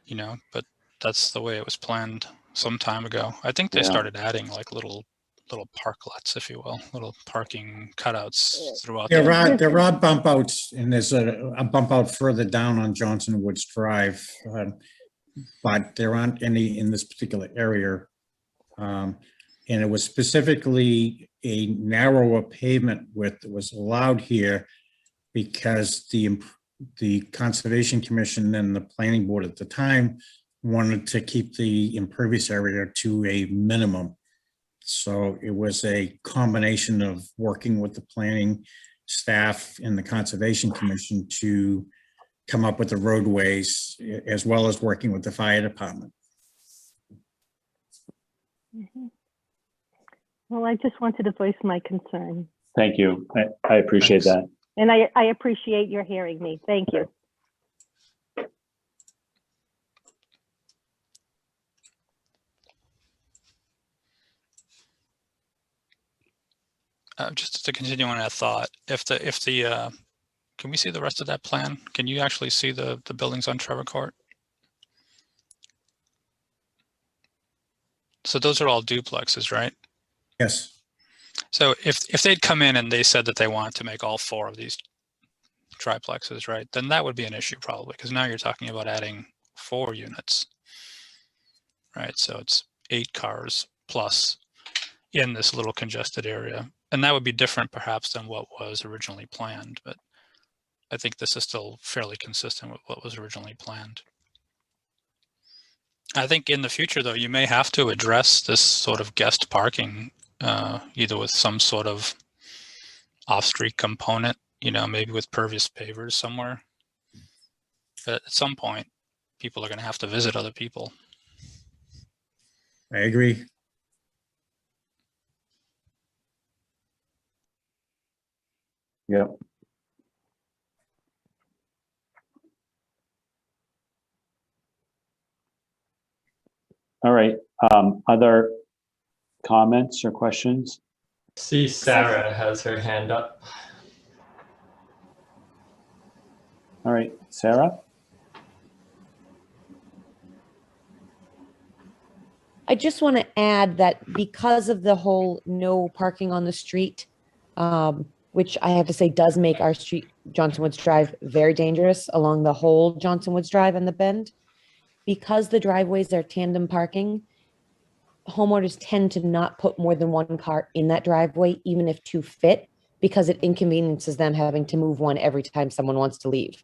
you know, but that's the way it was planned some time ago. I think they started adding like little parklets, if you will, little parking cutouts throughout. There are bump outs, and there's a bump out further down on Johnson Woods Drive, but there aren't any in this particular area. And it was specifically a narrower pavement width that was allowed here because the Conservation Commission and the Planning Board at the time wanted to keep the impervious area to a minimum. So it was a combination of working with the planning staff and the Conservation Commission to come up with the roadways, as well as working with the fire department. Well, I just wanted to voice my concern. Thank you. I appreciate that. And I appreciate your hearing me. Thank you. Just to continue on that thought, can we see the rest of that plan? Can you actually see the buildings on Trevor Court? So those are all duplexes, right? Yes. So if they'd come in and they said that they wanted to make all 4 of these triplexes, right, then that would be an issue probably, because now you're talking about adding 4 units, right? So it's 8 cars plus in this little congested area. And that would be different perhaps than what was originally planned, but I think this is still fairly consistent with what was originally planned. I think in the future, though, you may have to address this sort of guest parking, either with some sort of off-street component, you know, maybe with pervious pavers somewhere. But at some point, people are going to have to visit other people. I agree. Yep. All right. Other comments or questions? See, Sarah has her hand up. All right, Sarah? I just want to add that because of the whole no parking on the street, which I have to say does make our street, Johnson Woods Drive, very dangerous along the whole Johnson Woods Drive and the bend. Because the driveways are tandem parking, homeowners tend to not put more than 1 car in that driveway, even if 2 fit, because it inconveniences them having to move one every time someone wants to leave.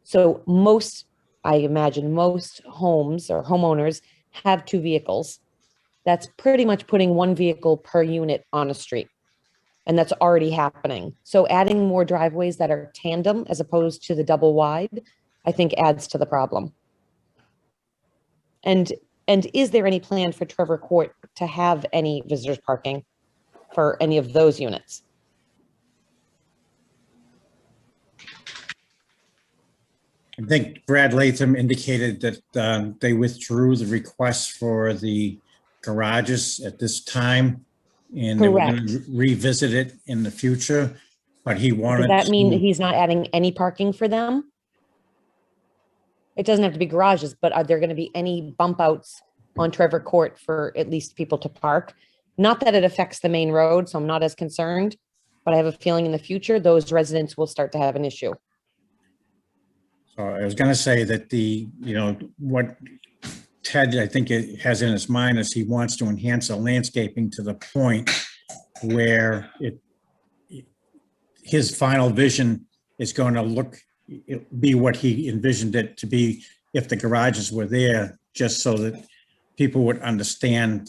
So I imagine most homes or homeowners have 2 vehicles. That's pretty much putting 1 vehicle per unit on a street. And that's already happening. So adding more driveways that are tandem as opposed to the double wide, I think adds to the problem. And is there any plan for Trevor Court to have any visitors parking for any of those units? I think Brad Latham indicated that they withdrew the request for the garages at this time, and they were going to revisit it in the future, but he wanted Does that mean to- he's not adding any parking for them? It doesn't have to be garages, but are there going to be any bump outs on Trevor Court for at least people to park? Not that it affects the main road, so I'm not as concerned, but I have a feeling in the future, those residents will start to have an issue. So I was going to say that what Ted, I think, it has in his mind is he wants to enhance the landscaping to the point where his final vision is going to be what he envisioned it to be if the garages were there, just so that people would understand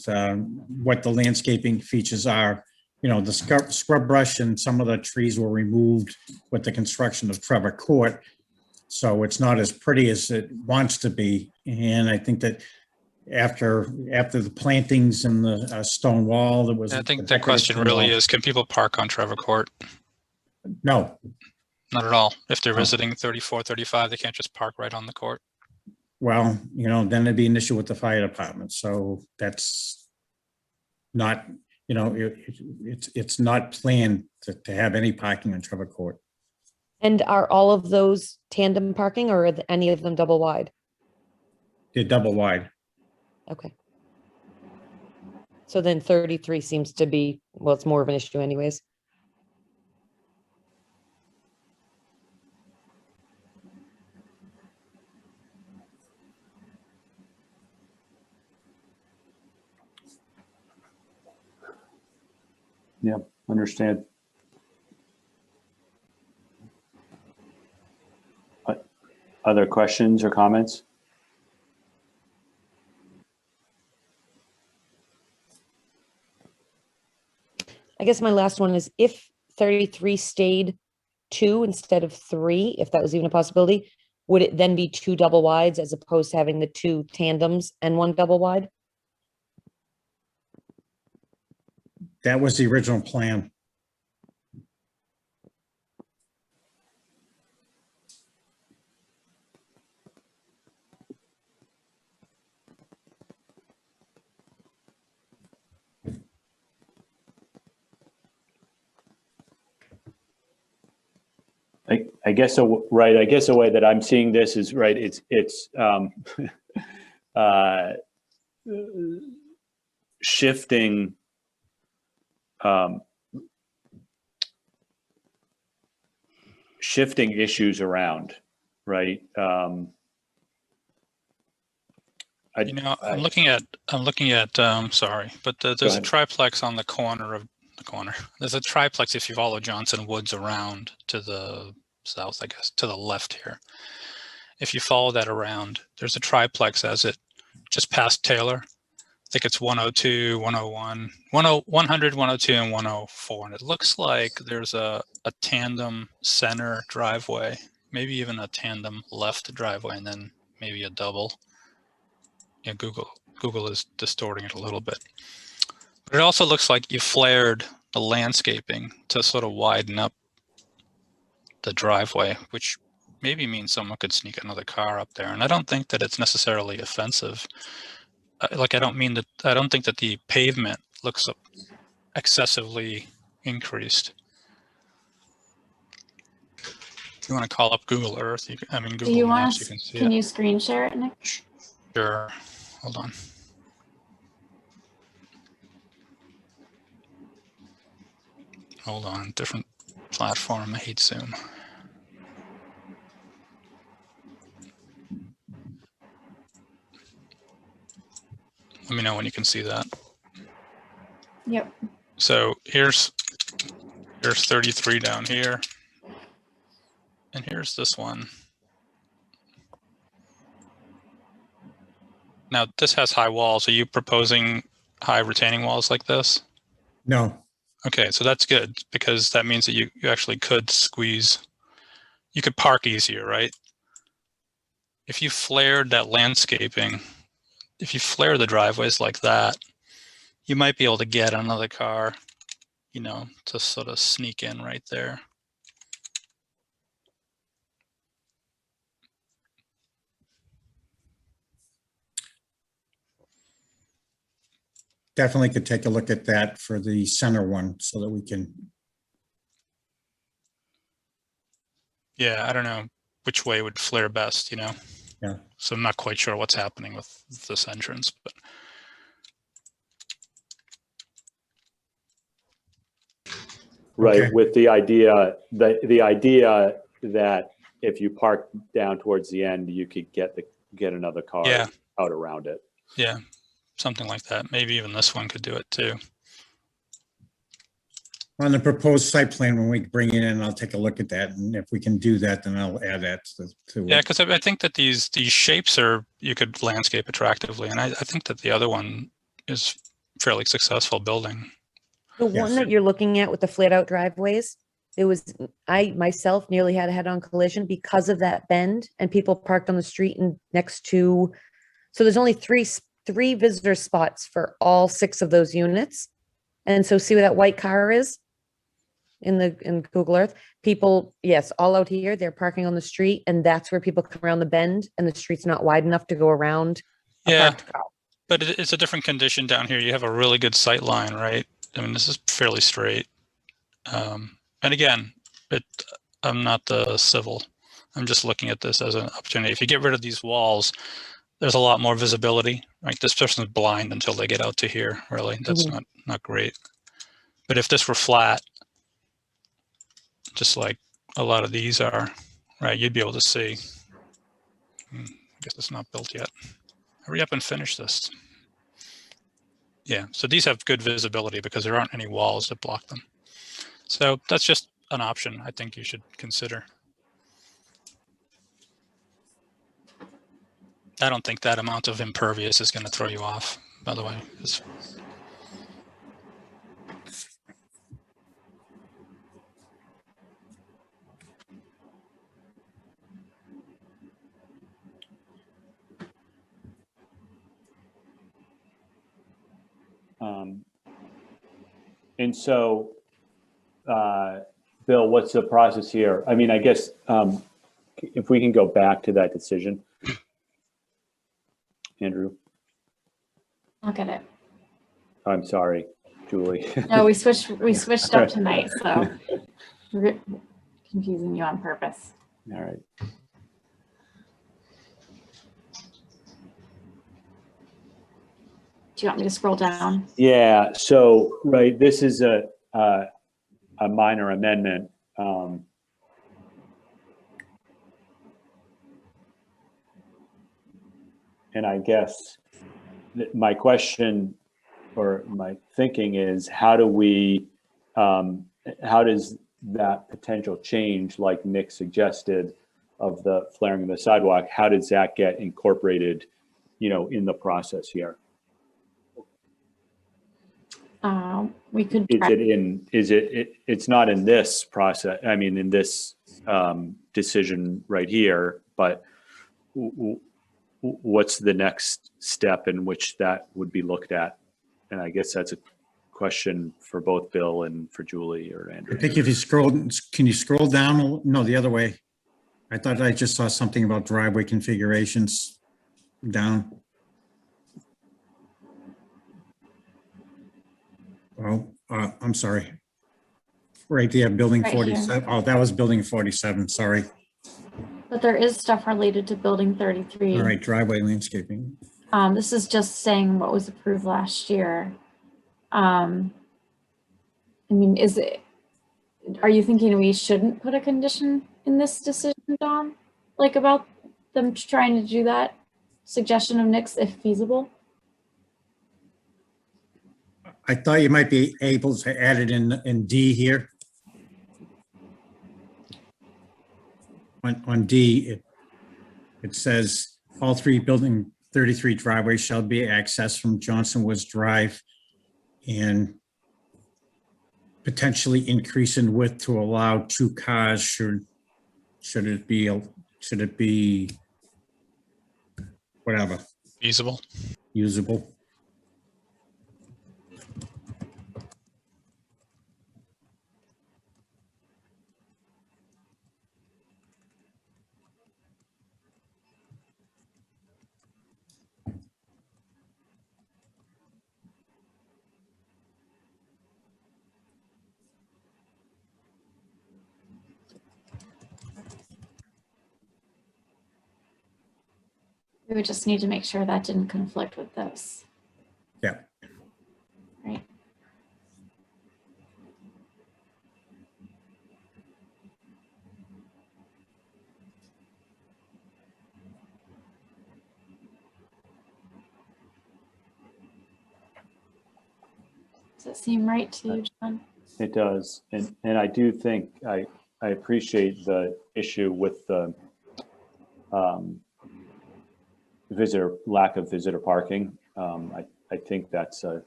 what the landscaping features are. You know, the scrub brush and some of the trees were removed with the construction of Trevor Court. So it's not as pretty as it wants to be. And I think that after the plantings and the stone wall, there was. I think the question really is, can people park on Trevor Court? No. Not at all. If they're visiting 34, 35, they can't just park right on the court. Well, then it'd be an issue with the fire department. So that's not, it's not planned to have any parking on Trevor Court. And are all of those tandem parking or are any of them double wide? They're double wide. Okay. So then 33 seems to be, well, it's more of an issue anyways. Yeah, understand. Other questions or comments? I guess my last one is if 33 stayed 2 instead of 3, if that was even a possibility, would it then be 2 double wides as opposed to having the 2 tandems and 1 double wide? That was the original plan. I guess so, right. I guess the way that I'm seeing this is right. It's shifting shifting issues around, right? You know, I'm looking at sorry, but there's a triplex on the corner of the corner. There's a triplex if you follow Johnson Woods around to the south, I guess, to the left here. If you follow that around, there's a triplex as it just past Taylor. I think it's 102, 101, 100, 102, and 104. And it looks like there's a tandem center driveway, maybe even a tandem left driveway, and then maybe a double. Yeah, Google is distorting it a little bit. But it also looks like you flared the landscaping to sort of widen up the driveway, which maybe means someone could sneak another car up there. And I don't think that it's necessarily offensive. Like, I don't think that the pavement looks excessively increased. If you want to call up Google Earth, Google Maps, you can see it. Can you screen share it, Nick? Sure. Hold on. Hold on. Different platform. I hate Zoom. Let me know when you can see that. Yep. So here's 33 down here. And here's this one. Now this has high walls. Are you proposing high retaining walls like this? No. Okay, so that's good because that means that you actually could squeeze, you could park easier, right? If you flared that landscaping, if you flare the driveways like that, you might be able to get another car, you know, to sort of sneak in right there. Definitely could take a look at that for the center one so that we can. Yeah, I don't know which way would flare best, you know? Yeah. So I'm not quite sure what's happening with this entrance, but. Right, Okay. with the idea that if you park down towards the end, you could get another car out around it. Yeah, something like that. Maybe even this one could do it too. On the proposed site plan, when we bring it in, I'll take a look at that. And if we can do that, then I'll add that to Yeah, because I think that these shapes you could landscape attractively. And I think that the other one is fairly successful building. The one that you're looking at with the flared out driveways, I myself nearly had a head-on collision because of that bend, and people parked on the street and next to, so there's only three visitor spots for all 6 of those units. And so see where that white car is in Google Earth? People, yes, all out here, they're parking on the street, and that's where people come around the bend, and the street's not wide enough to go around a parked car. But it's a different condition down here. You have a really good sight line, right? I mean, this is fairly straight. And again, I'm not the civil. I'm just looking at this as an opportunity. If you get rid of these walls, there's a lot more visibility. Right? This person's blind until they get out to here, really. That's not great. But if this were flat, just like a lot of these are, right, you'd be able to see. I guess it's not built yet. Hurry up and finish this. Yeah, so these have good visibility because there aren't any walls that block them. So that's just an option I think you should consider. I don't think that amount of impervious is going to throw you off, by the way. And so, Bill, what's the process here? I mean, I guess if we can go back to that decision. Andrew? I'll get it. I'm sorry, Julie. No, we switched up tonight, so we're confusing you on purpose. All right. Do you want me to scroll down? Yeah, so, right, this is a minor amendment. And I guess my question or my thinking is, how does that potential change, like Nick suggested, of the flaring of the sidewalk, how does that get incorporated, in the process here? We could. It's not in this process, I mean, in this decision right here, but what's the next step in which that would be looked at? And I guess that's a question for both Bill and for Julie or Andrew. I think if you scroll, can you scroll down? No, the other way. I thought I just saw something about driveway configurations down. Oh, I'm sorry. Right there, building Right 47. here. Oh, that was building 47, sorry. But there is stuff related to building 33. All right, driveway landscaping. This is just saying what was approved last year. I mean, are you thinking we shouldn't put a condition in this decision, Don? Like about them trying to do that suggestion of Nick's if feasible? I thought you might be able to add it in D here. On D, it says all three building 33 driveways shall be accessed from Johnson Woods Drive and potentially increase in width to allow 2 cars should it be whatever. Feasible. Usable. We would just need to make sure that didn't conflict with this. Yeah. Right. Does that seem right to you, John? It does, and I do think I appreciate the issue with the lack of visitor parking. I think that's I'm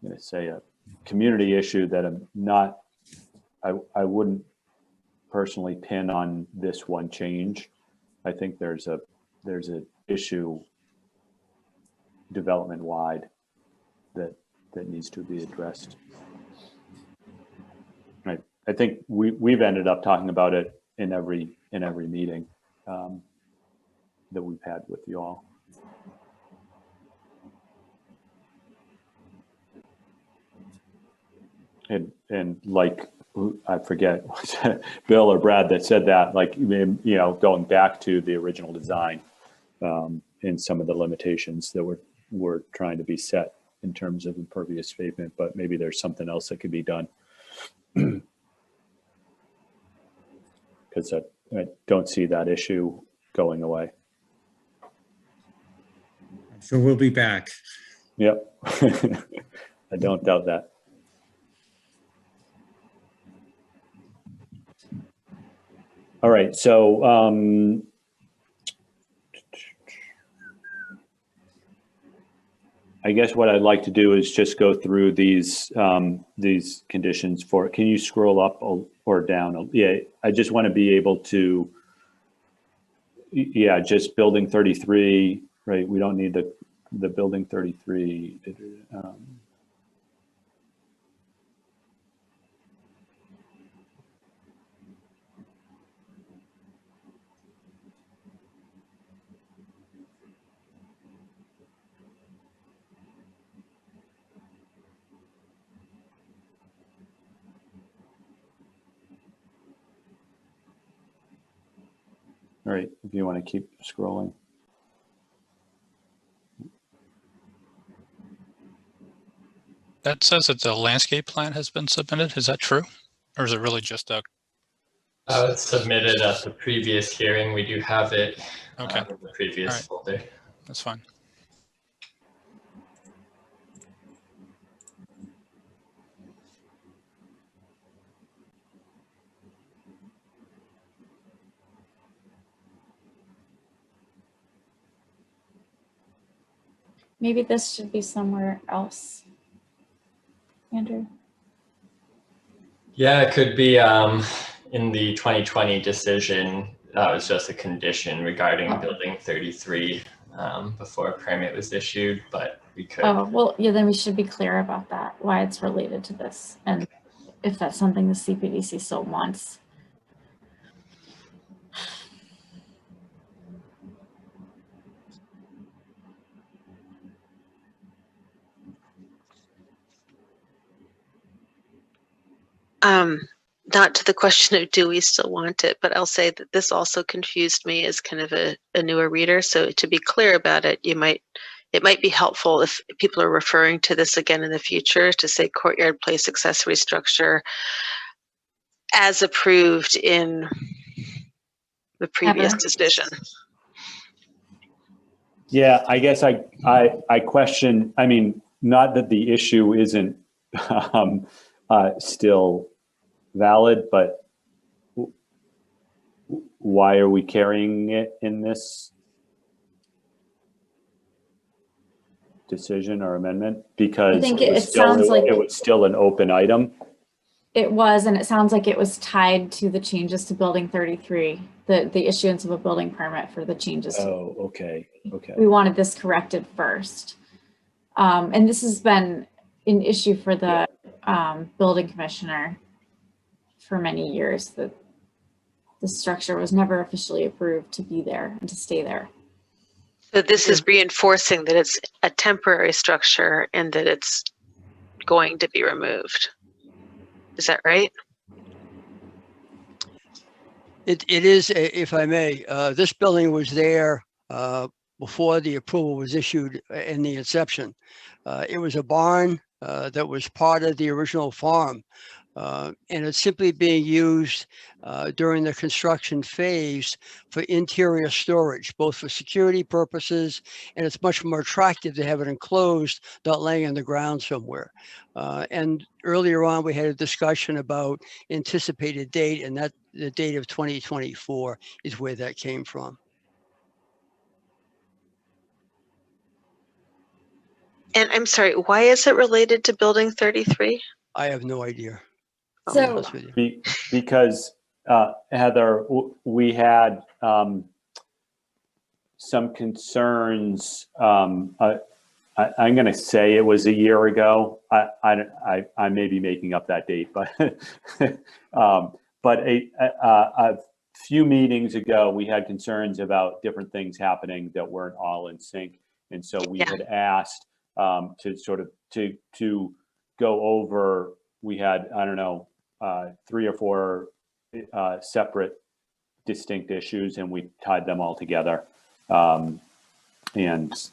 going to say a community issue that I wouldn't personally pin on this one change. I think there's a issue development wide that needs to be addressed. Right. I think we've ended up talking about it in every meeting that we've had with you all. And like, I forget, Bill or Brad that said that, like, going back to the original design and some of the limitations that were trying to be set in terms of impervious pavement, but maybe there's something else that could be done. Because I don't see that issue going away. So we'll be back. Yep. I don't doubt that. All right, so I guess what I'd like to do is just go through these conditions for, can you scroll up or down? Yeah, I just want to be able to, yeah, just building 33, right? We don't need the building 33. All right, if you want to keep scrolling. That says that the landscape plan has been submitted. Is that true? Or is it really just a? It's submitted at the previous hearing. We do have it Okay. in the previous All right. folder. That's fine. Maybe this should be somewhere else. Andrew? Yeah, it could be in the 2020 decision. That was just a condition regarding building 33 before a permit was issued, but we could. Oh, well, yeah, then we should be clear about that, why it's related to this, and if that's something the CPDC still wants. Not to the question of do we still want it, but I'll say that this also confused me as kind of a newer reader. So to be clear about it, it might be helpful if people are referring to this again in the future to say courtyard place accessory structure as approved in the previous decision. Yeah, I guess I question, I mean, not that the issue isn't still valid, but why are we carrying it in this decision or amendment? Because I think it sounds like it was still an open item. it was, and it sounds like it was tied to the changes to building 33, the issuance of a building permit for the changes. Oh, okay, okay. We wanted this corrected first. And this has been an issue for the building commissioner for many years, that the structure was never officially approved to be there and to stay there. So this is reinforcing that it's a temporary structure and that it's going to be removed. Is that right? It is, if I may, this building was there before the approval was issued in the inception. It was a barn that was part of the original farm. And it's simply being used during the construction phase for interior storage, both for security purposes, and it's much more attractive to have it enclosed, not laying on the ground somewhere. And earlier on, we had a discussion about anticipated date, and that the date of 2024 is where that came from. And I'm sorry, why is it related to building 33? I have no idea. So, because Heather, we had some concerns. I'm going to say it was a year ago. I may be making up that date, but a few meetings ago, we had concerns about different things happening that weren't all in sync, and so we had asked to sort of to go over. We had, I don't know, 3 or 4 separate distinct issues, and we tied them all together. And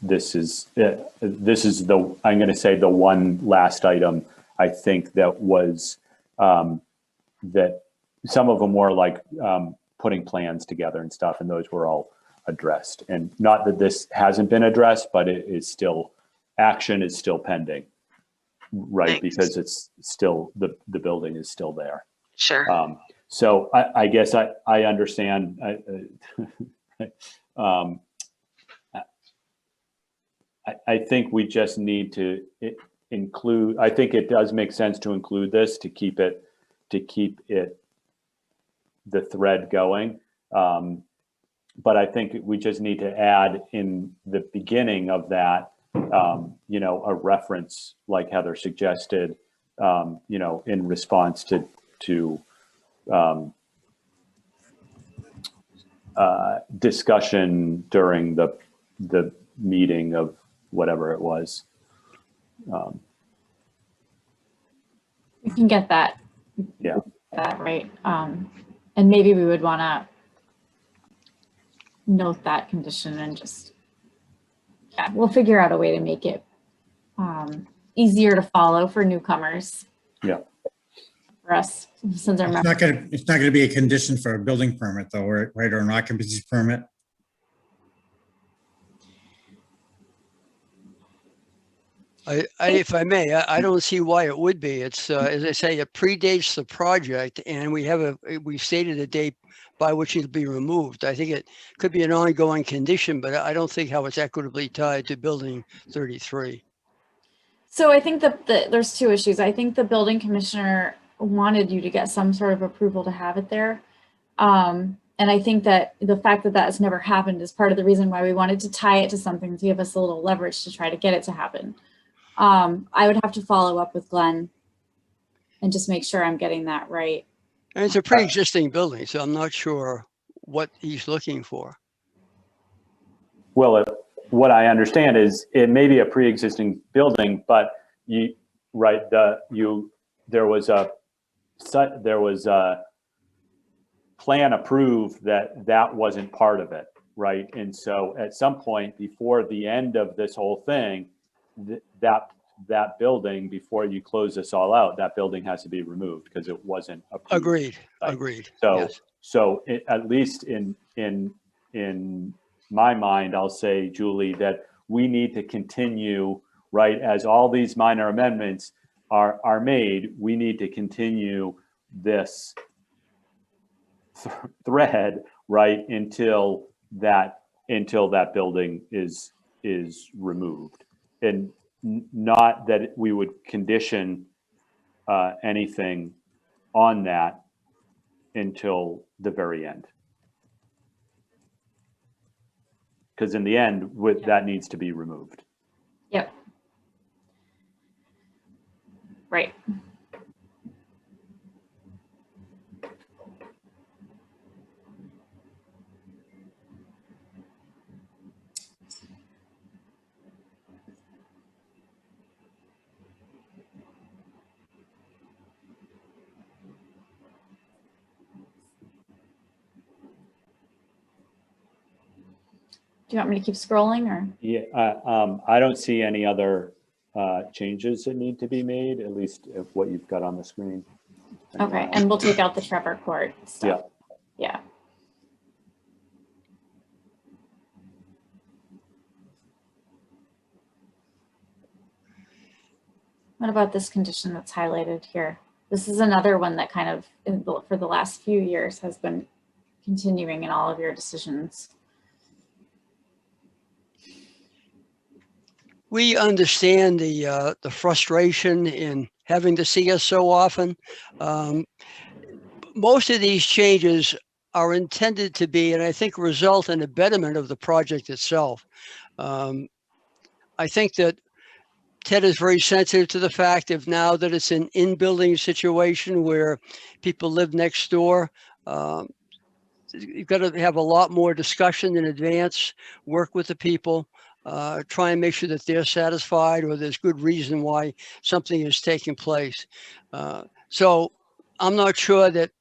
this is the, I'm going to say, the one last item I think that was that some of them were like putting plans together and stuff, and those were all addressed. And not that this hasn't been addressed, but it is still, action is still pending, right? Thanks. Because it's still, the building is still there. Sure. So I guess I understand. I think we just need to include, I think it does make sense to include this to keep it the thread going. But I think we just need to add in the beginning of that, you know, a reference like Heather suggested, you know, in response to discussion during the meeting of whatever it was. we can get that. Yeah. That right. And maybe we would want to note that condition and just, yeah, we'll figure out a way to make it easier to follow for newcomers. Yeah. For us, since our It's not gonna be a condition for a building permit though, right, or an occupancy permit? If I may, I don't see why it would be. It's, as I say, it predates the project, and we've stated a date by which it'll be removed. I think it could be an ongoing condition, but I don't think how it's equitably tied to building 33. So I think that there's two issues. I think the building commissioner wanted you to get some sort of approval to have it there. And I think that the fact that that has never happened is part of the reason why we wanted to tie it to something to give us a little leverage to try to get it to happen. I would have to follow up with Glenn and just make sure I'm getting that right. And it's a pre-existing building, so I'm not sure what he's looking for. Well, what I understand is it may be a pre-existing building, but there was a plan approved that wasn't part of it, right? And so at some point before the end of this whole thing, that building, before you close this all out, that building has to be removed because it wasn't approved. Agreed. Right? Agreed. So, yes. At least in my mind, I'll say, Julie, that we need to continue, right? As all these minor amendments are made, we need to continue this thread, right, until that building is removed. And not that we would condition anything on that until the very end. Because in the end, that needs to be removed. Yep. Right. Do you want me to keep scrolling or? Yeah, I don't see any other changes that need to be made, at least of what you've got on the screen. Okay, and we'll take out the Trevor Court stuff. Yeah. What about this condition that's highlighted here? This is another one that kind of, for the last few years, has been continuing in all of your decisions. We understand the frustration in having to see us so often. Most of these changes are intended to be, and I think result in a betterment of the project itself. I think that Ted is very sensitive to the fact of now that it's an in-building situation where people live next door. You've got to have a lot more discussion in advance, work with the people. Try and make sure that they're satisfied or there's good reason why something is taking place. So I'm not sure that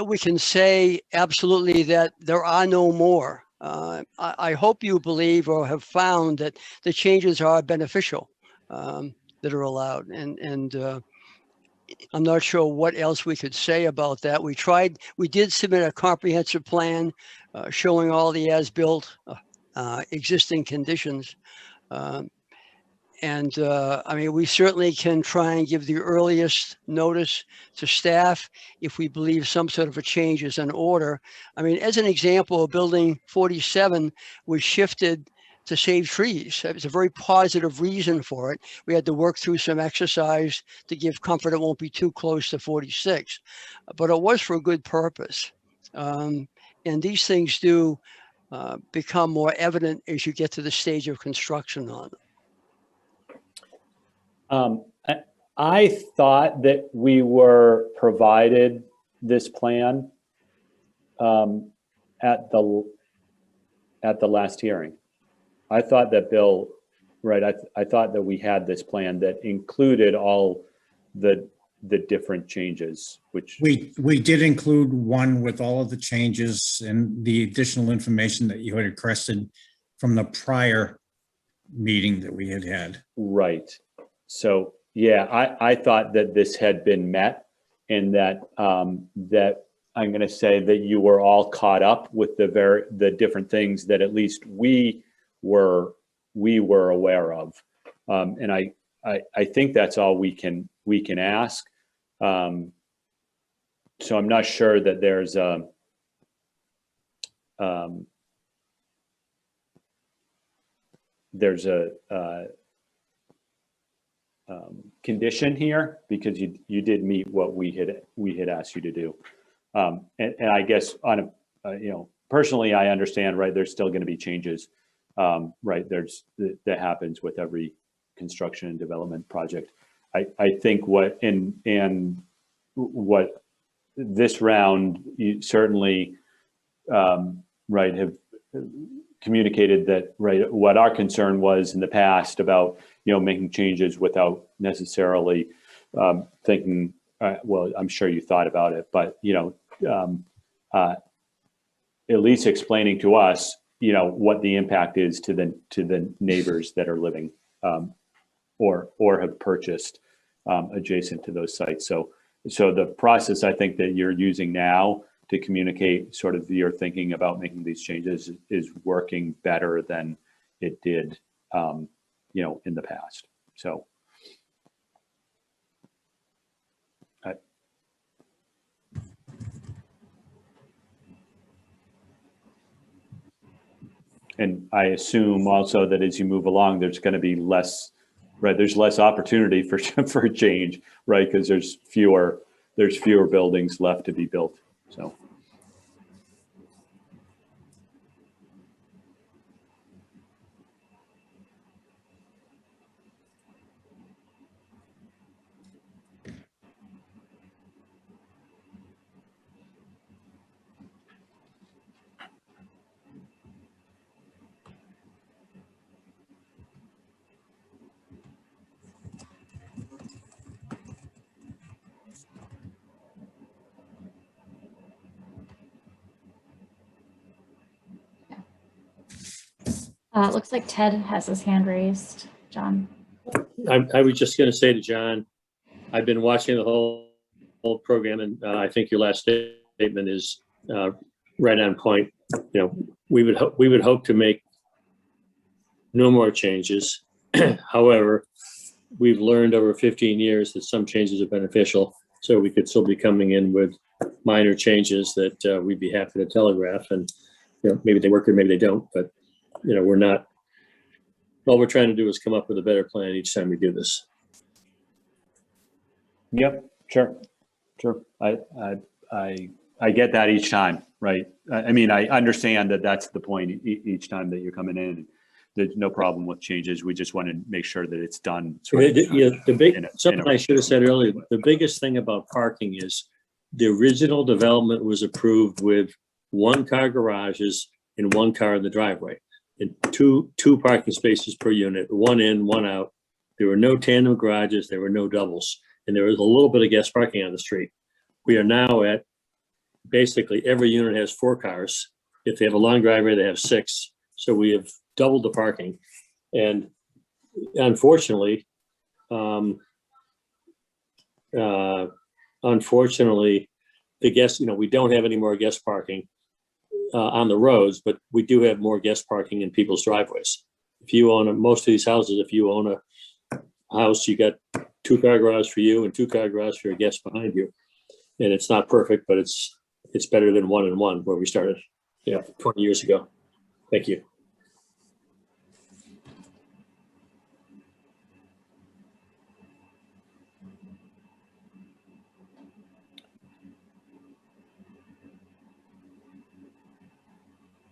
we can say absolutely that there are no more. I hope you believe or have found that the changes are beneficial that are allowed. And I'm not sure what else we could say about that. We did submit a comprehensive plan showing all the as-built existing conditions. I mean, we certainly can try and give the earliest notice to staff if we believe some sort of a change is in order. I mean, as an example, building 47 was shifted to save trees. It was a very positive reason for it. We had to work through some exercise to give comfort it won't be too close to 46, but it was for a good purpose. And these things do become more evident as you get to the stage of construction on them. I thought that we were provided this plan at the last hearing. I thought that Bill, right, I thought that we had this plan that included all the the different changes, which We did include one with all of the changes and the additional information that you had requested from the prior meeting that we had had. right. So yeah, I thought that this had been met, and that that I'm going to say that you were all caught up with the different things that at least we were aware of, and I think that's all we can ask. So I'm not sure that there's a condition here, because you did meet what we had asked you to do. And I guess on a, personally, I understand, right, there's still going to be changes, right, that happens with every construction and development project. I think what this round, you certainly, right, have communicated that, right, what our concern was in the past about, making changes without necessarily thinking, well, I'm sure you thought about it, but, at least explaining to us, what the impact is to the neighbors that are living or have purchased adjacent to those sites. So the process I think that you're using now to communicate sort of your thinking about making these changes is working better than it did, in the past. So. And I assume also that as you move along, there's going to be less, right? There's less opportunity for change, right? Because there's fewer buildings left to be built. So. It looks like Ted has his hand raised. John. I was just going to say to John, I've been watching the whole program, and I think your last statement is right on point. We would hope to make no more changes. However, we've learned over 15 years that some changes are beneficial, so we could still be coming in with minor changes that we'd be happy to telegraph, and maybe they work or maybe they don't, but we're not. All we're trying to do is come up with a better plan each time we do this. Yep, sure. I get that each time, right? I mean, I understand that that's the point each time that you're coming in. There's no problem with changes. We just want to make sure that it's done. Something I should have said earlier, the biggest thing about parking is the original development was approved with 1-car garages and 1 car in the driveway, and two parking spaces per unit, 1 in, 1 out. There were no tandem garages, there were no doubles, and there was a little bit of guest parking on the street. We are now at basically every unit has 4 cars. If they have a long driveway, they have 6. So we have doubled the parking. And unfortunately, the guests, we don't have any more guest parking on the roads, but we do have more guest parking in people's driveways. If you own most of these houses, if you own a house, you got 2-car garage for you and 2-car garage for your guests behind you. And it's not perfect, but it's better than 1 and 1 where we started 20 years ago. Thank you.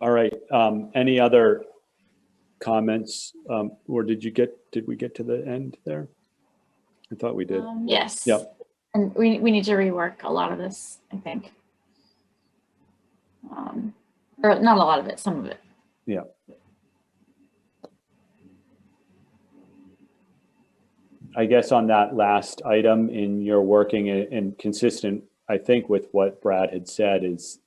All right. Any other comments? Or did we get to the end there? I thought we did. Yes. Yep. And we need to rework a lot of this, I think. Or not a lot of it, some of it. Yeah. I guess on that last item in your working and consistent, I think with what Brad had said is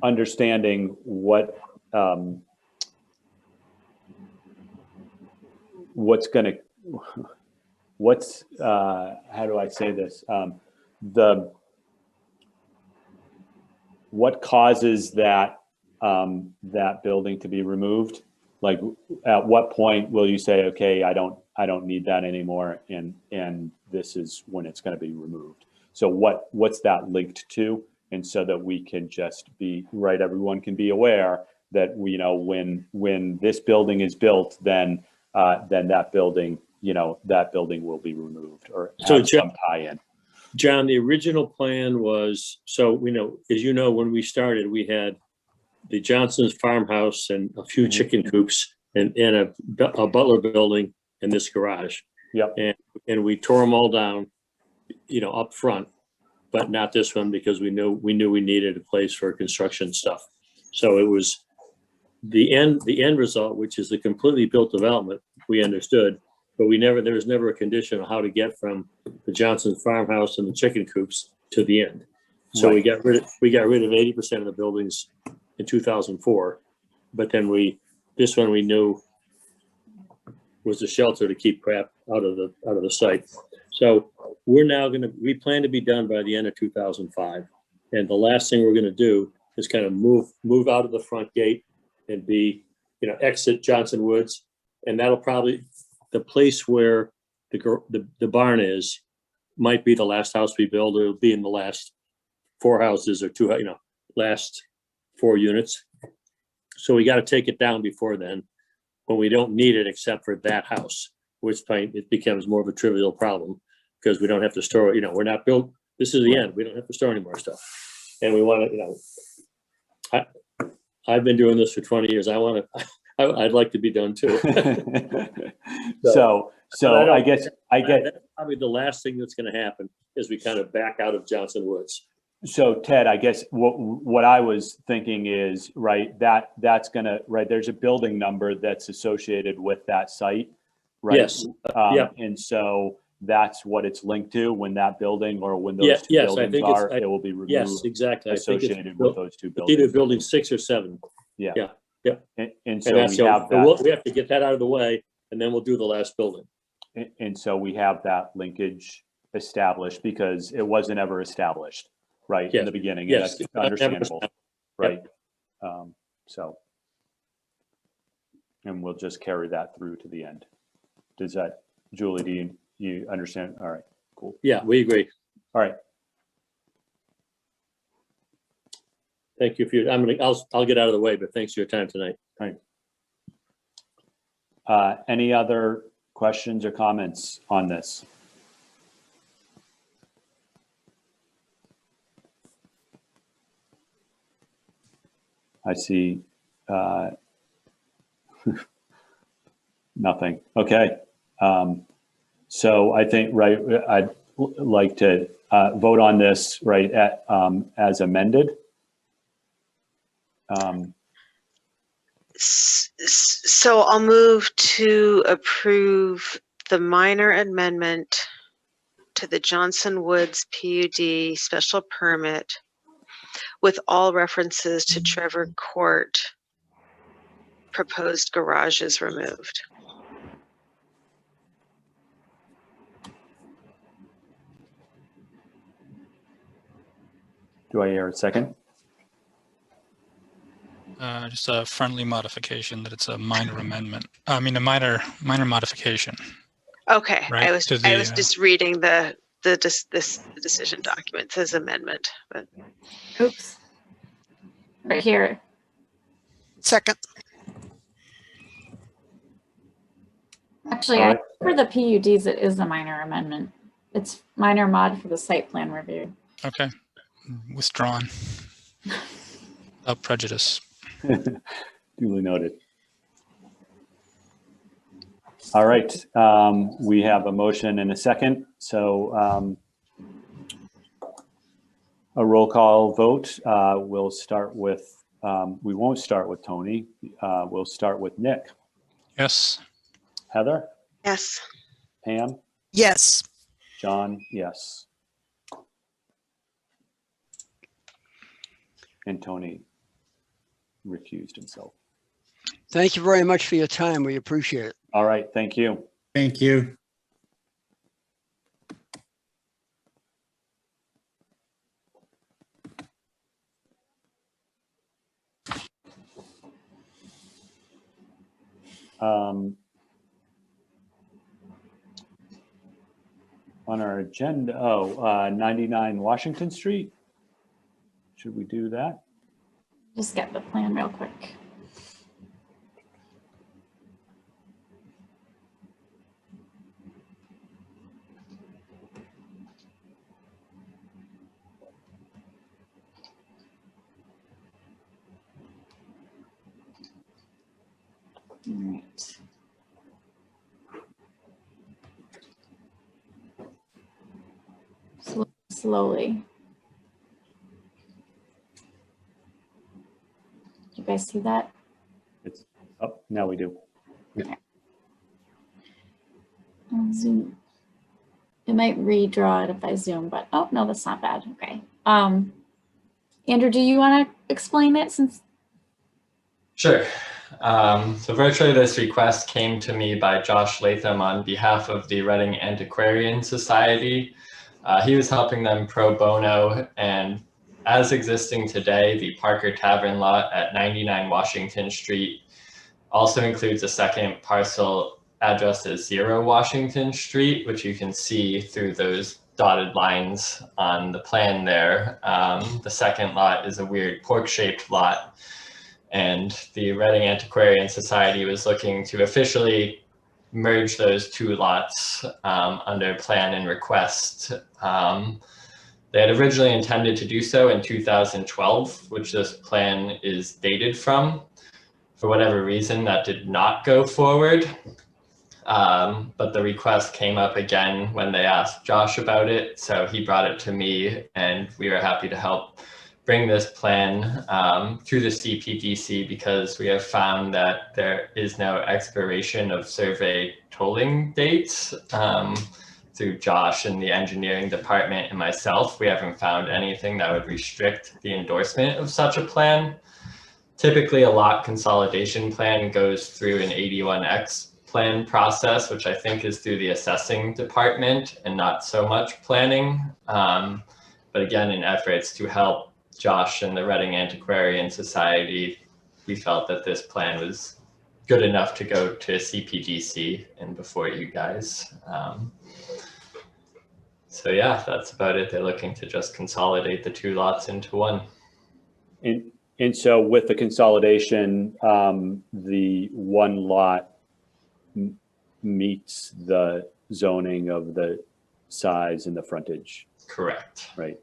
understanding what how do I say this? What causes that building to be removed? Like, at what point will you say, okay, I don't need that anymore, and this is when it's going to be removed? So what's that linked to? And so that we can just be right, everyone can be aware that we, when this building is built, then that building will be removed or have some tie-in. John, the original plan was, as you know, when we started, we had the Johnson's farmhouse and a few chicken coops and a Butler building and this garage. Yep. And we tore them all down, up front, but not this one because we knew we needed a place for construction stuff. So it was the end result, which is the completely built development, we understood, but there was never a condition on how to get from the Johnson farmhouse and the chicken coops to the end. So we got rid of 80% of the buildings in 2004, but then this one we knew was a shelter to keep crap out of the site. So we plan to be done by the end of 2005. And the last thing we're going to do is kind of move out of the front gate and exit Johnson Woods. And that'll probably, the place where the barn is might be the last house we build. It'll be in the last 4 houses or last 4 units. So we got to take it down before then, when we don't need it except for that house, which point it becomes more of a trivial problem because we don't have to store, we're not built. This is the end. We don't have to store any more stuff. And we want to, I've been doing this for 20 years. I'd like to be done too. So I guess that's probably the last thing that's going to happen is we kind of back out of Johnson Woods. So Ted, I guess what I was thinking is, that's gonna, there's a building number that's associated with that site, right? Yes. And so that's what it's linked to when that building or when those two buildings it will be removed. Yes, exactly. Associated with those two buildings. Either building 6 or 7. Yeah. And so we have that. We have to get that out of the way, and then we'll do the last building. And so we have that linkage established because it wasn't ever established, right, in the beginning. Yes, and that's understandable, right? And we'll just carry that through to the end. Does that, Julie? Do you understand? All right, cool. Yeah, we agree. All right. Thank you for your. I'll get out of the way, but thanks for your time tonight. All right. Any other questions or comments on this? I see nothing. Okay. So I think, I'd like to vote on this, as amended. So I'll move to approve the minor amendment to the Johnson Woods PUD special permit with all references to Trevor Court proposed garages removed. Do I hear a second? Just a friendly modification that it's a minor amendment. I mean, a minor modification. Okay, Right, I was to the, just reading the decision document. It says amendment, but Oops. Right here. Second. Actually, for the PUDs, it is a minor amendment. It's minor mod for the site plan review. Okay, withdrawn. Without prejudice. Duly noted. All right, we have a motion and a second. So a roll call vote. We'll start with We won't start with Tony. We'll start with Nick. Yes. Heather? Yes. Pam? Yes. John? Yes. And Tony recused himself. Thank you very much for your time. We appreciate it. All right, thank you. Thank you. On our agenda, 99 Washington Street. Should we do that? Just get the plan real quick. All right. Slowly. You guys see that? It's up. Now we do. Zoom. It might redraw it if I zoom, but oh no, that's not bad. Okay. Andrew, do you want to explain it since? Sure. So virtually this request came to me by Josh Latham on behalf of the Reading Antiquarian Society. He was helping them pro bono, and as existing today, the Parker Tavern lot at 99 Washington Street also includes a second parcel addressed as 0 Washington Street, which you can see through those dotted lines on the plan there. The second lot is a weird pork-shaped lot, and the Reading Antiquarian Society was looking to officially merge those two lots under plan and request. They had originally intended to do so in 2012, which this plan is dated from. For whatever reason, that did not go forward. But the request came up again when they asked Josh about it. So he brought it to me, and we were happy to help bring this plan to the Cpdc because we have found that there is no expiration of survey tolling dates. Through Josh and the engineering department and myself, we haven't found anything that would restrict the endorsement of such a plan. Typically, a lot consolidation plan goes through an 81X plan process, which I think is through the assessing department and not so much planning. But again, in efforts to help Josh and the Reading Antiquarian Society, we felt that this plan was good enough to go to Cpdc and before you guys. So yeah, that's about it. They're looking to just consolidate the two lots into one. And so with the consolidation, the one lot meets the zoning of the size and the frontage. Correct. Right.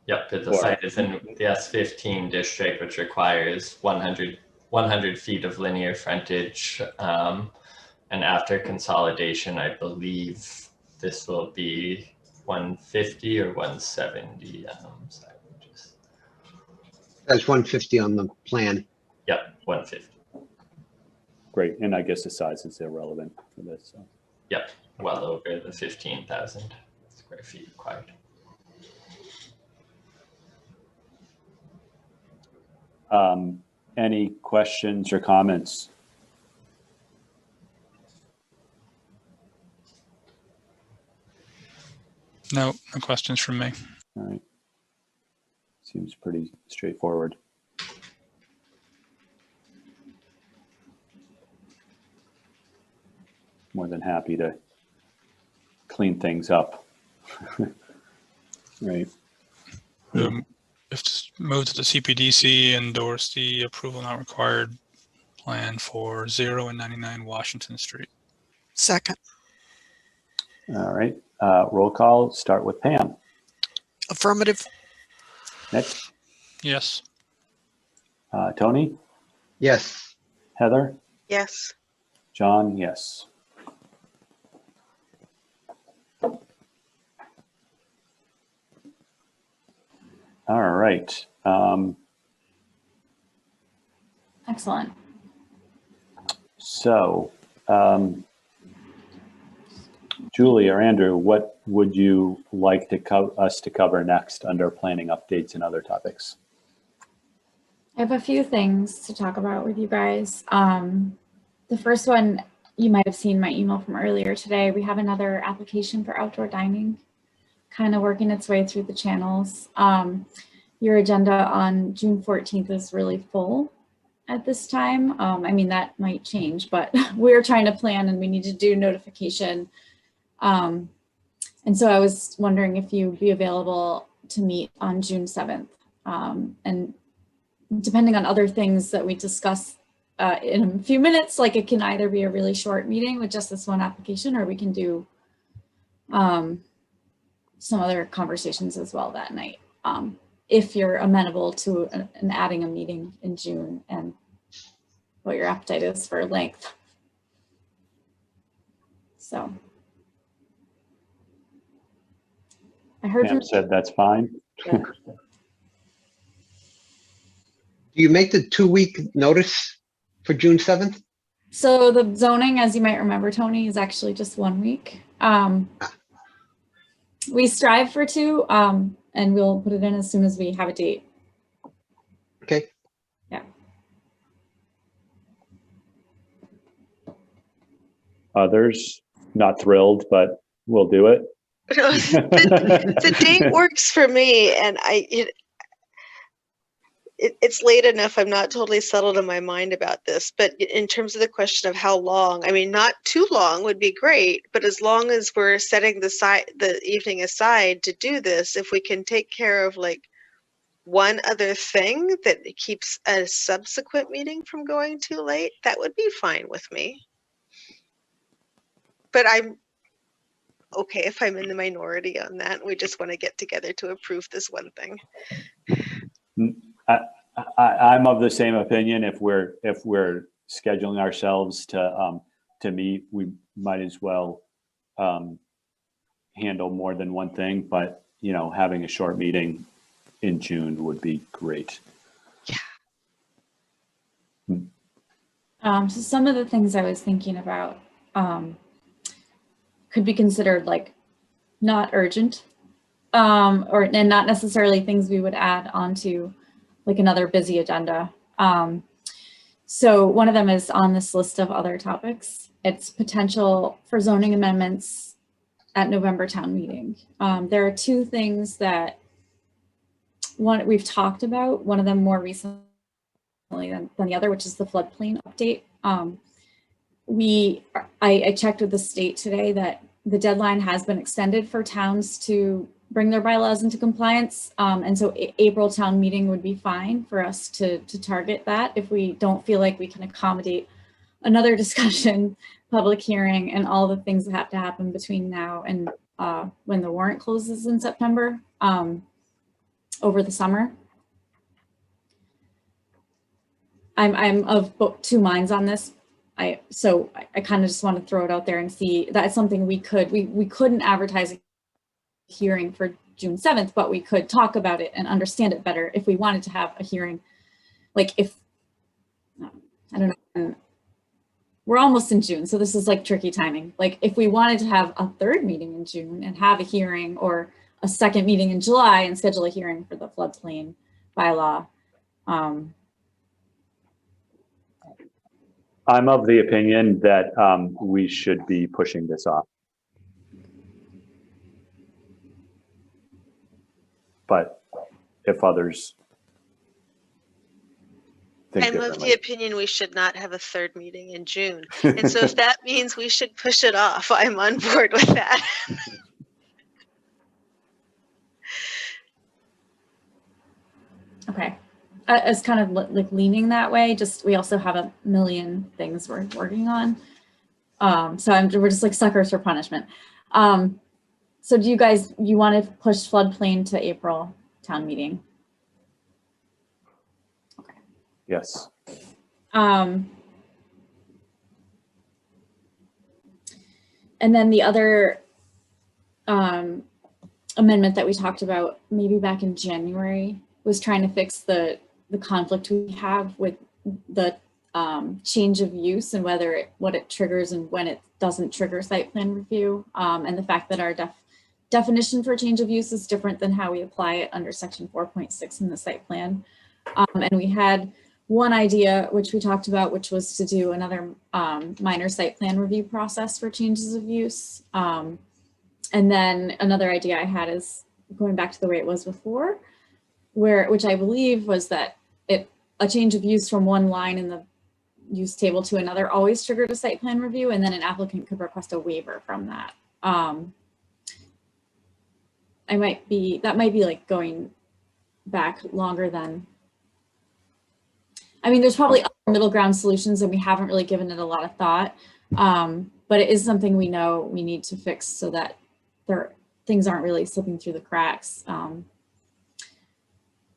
Yep, the site is in the S15 district, which requires 100 feet of linear frontage. And after consolidation, I believe this will be 150 or 170. That's 150 on the plan. Yep, 150. Great, and I guess the size is irrelevant for this. So. Yep, well over the 15,000 square feet required. Any questions or comments? No questions from me. All right. Seems pretty straightforward. More than happy to clean things up. Right. If moved to the CPDC, endorse the approval not required plan for 0 and 99 Washington Street. Second. All right. Roll call. Start with Pam. Affirmative. Nick. Yes. Tony. Yes. Heather. Yes. John. Yes. All right. Excellent. So, Julie or Andrew, what would you like us to cover next under planning updates and other topics? I have a few things to talk about with you guys. The first one, you might have seen my email from earlier today. We have another application for outdoor dining, kind of working its way through the channels. Your agenda on June 14th is really full at this time. I mean, that might change, but we're trying to plan and we need to do notification. And so I was wondering if you'd be available to meet on June 7th. And depending on other things that we discuss in a few minutes, like it can either be a really short meeting with just this one application, or we can do some other conversations as well that night. If you're amenable to an adding a meeting in June and what your appetite is for length. So. I heard Pam said that's fine. Yeah. Do you make the 2-week notice for June 7th? So the zoning, as you might remember, Tony, is actually just 1 week. We strive for 2, and we'll put it in as soon as we have a date. Okay. Yeah. Others not thrilled, but we'll do it. No, the date works for me, and it's late enough. I'm not totally settled in my mind about this, but in terms of the question of how long, I mean, not too long would be great, but as long as we're setting the evening aside to do this, if we can take care of like one other thing that keeps a subsequent meeting from going too late, that would be fine with me. But I'm okay if I'm in the minority on that. We just want to get together to approve this one thing. I'm of the same opinion. If we're scheduling ourselves to meet, we might as well handle more than one thing. But you know, having a short meeting in June would be great. So some of the things I was thinking about could be considered like not urgent, and not necessarily things we would add onto like another busy agenda. So one of them is on this list of other topics. It's potential for zoning amendments at November town meeting. There are 2 things that we've talked about, one of them more recently than the other, which is the floodplain update. I checked with the state today that the deadline has been extended for towns to bring their bylaws into compliance. And so April town meeting would be fine for us to target that if we don't feel like we can accommodate another discussion, public hearing, and all the things that have to happen between now and when the warrant closes in September over the summer. I'm of 2 minds on this. So I kind of just want to throw it out there and see that's something we couldn't advertise a hearing for June 7th, but we could talk about it and understand it better if we wanted to have a hearing. Like if, I don't know, we're almost in June, so this is like tricky timing. Like if we wanted to have a 3rd meeting in June and have a hearing, or a 2nd meeting in July and schedule a hearing for the floodplain bylaw. I'm of the opinion that we should be pushing this off. But if others think I'm of differently. the opinion we should not have a 3rd meeting in June. And so if that means we should push it off, I'm on board with that. Okay. As kind of like leaning that way, just we also have a million things we're working on. So we're just like suckers for punishment. So do you guys, you want to push floodplain to April town meeting? Okay. Yes. And then the other amendment that we talked about maybe back in January was trying to fix the conflict we have with the change of use and what it triggers and when it doesn't trigger site plan review, and the fact that our definition for change of use is different than how we apply it under section 4.6 in the site plan. And we had one idea, which we talked about, which was to do another minor site plan review process for changes of use. And then another idea I had is going back to the way it was before, which I believe was that a change of use from one line in the use table to another always triggered a site plan review, and then an applicant could request a waiver from that. That might be like going back longer than, I mean, there's probably other middle ground solutions and we haven't really given it a lot of thought, but it is something we know we need to fix so that things aren't really slipping through the cracks.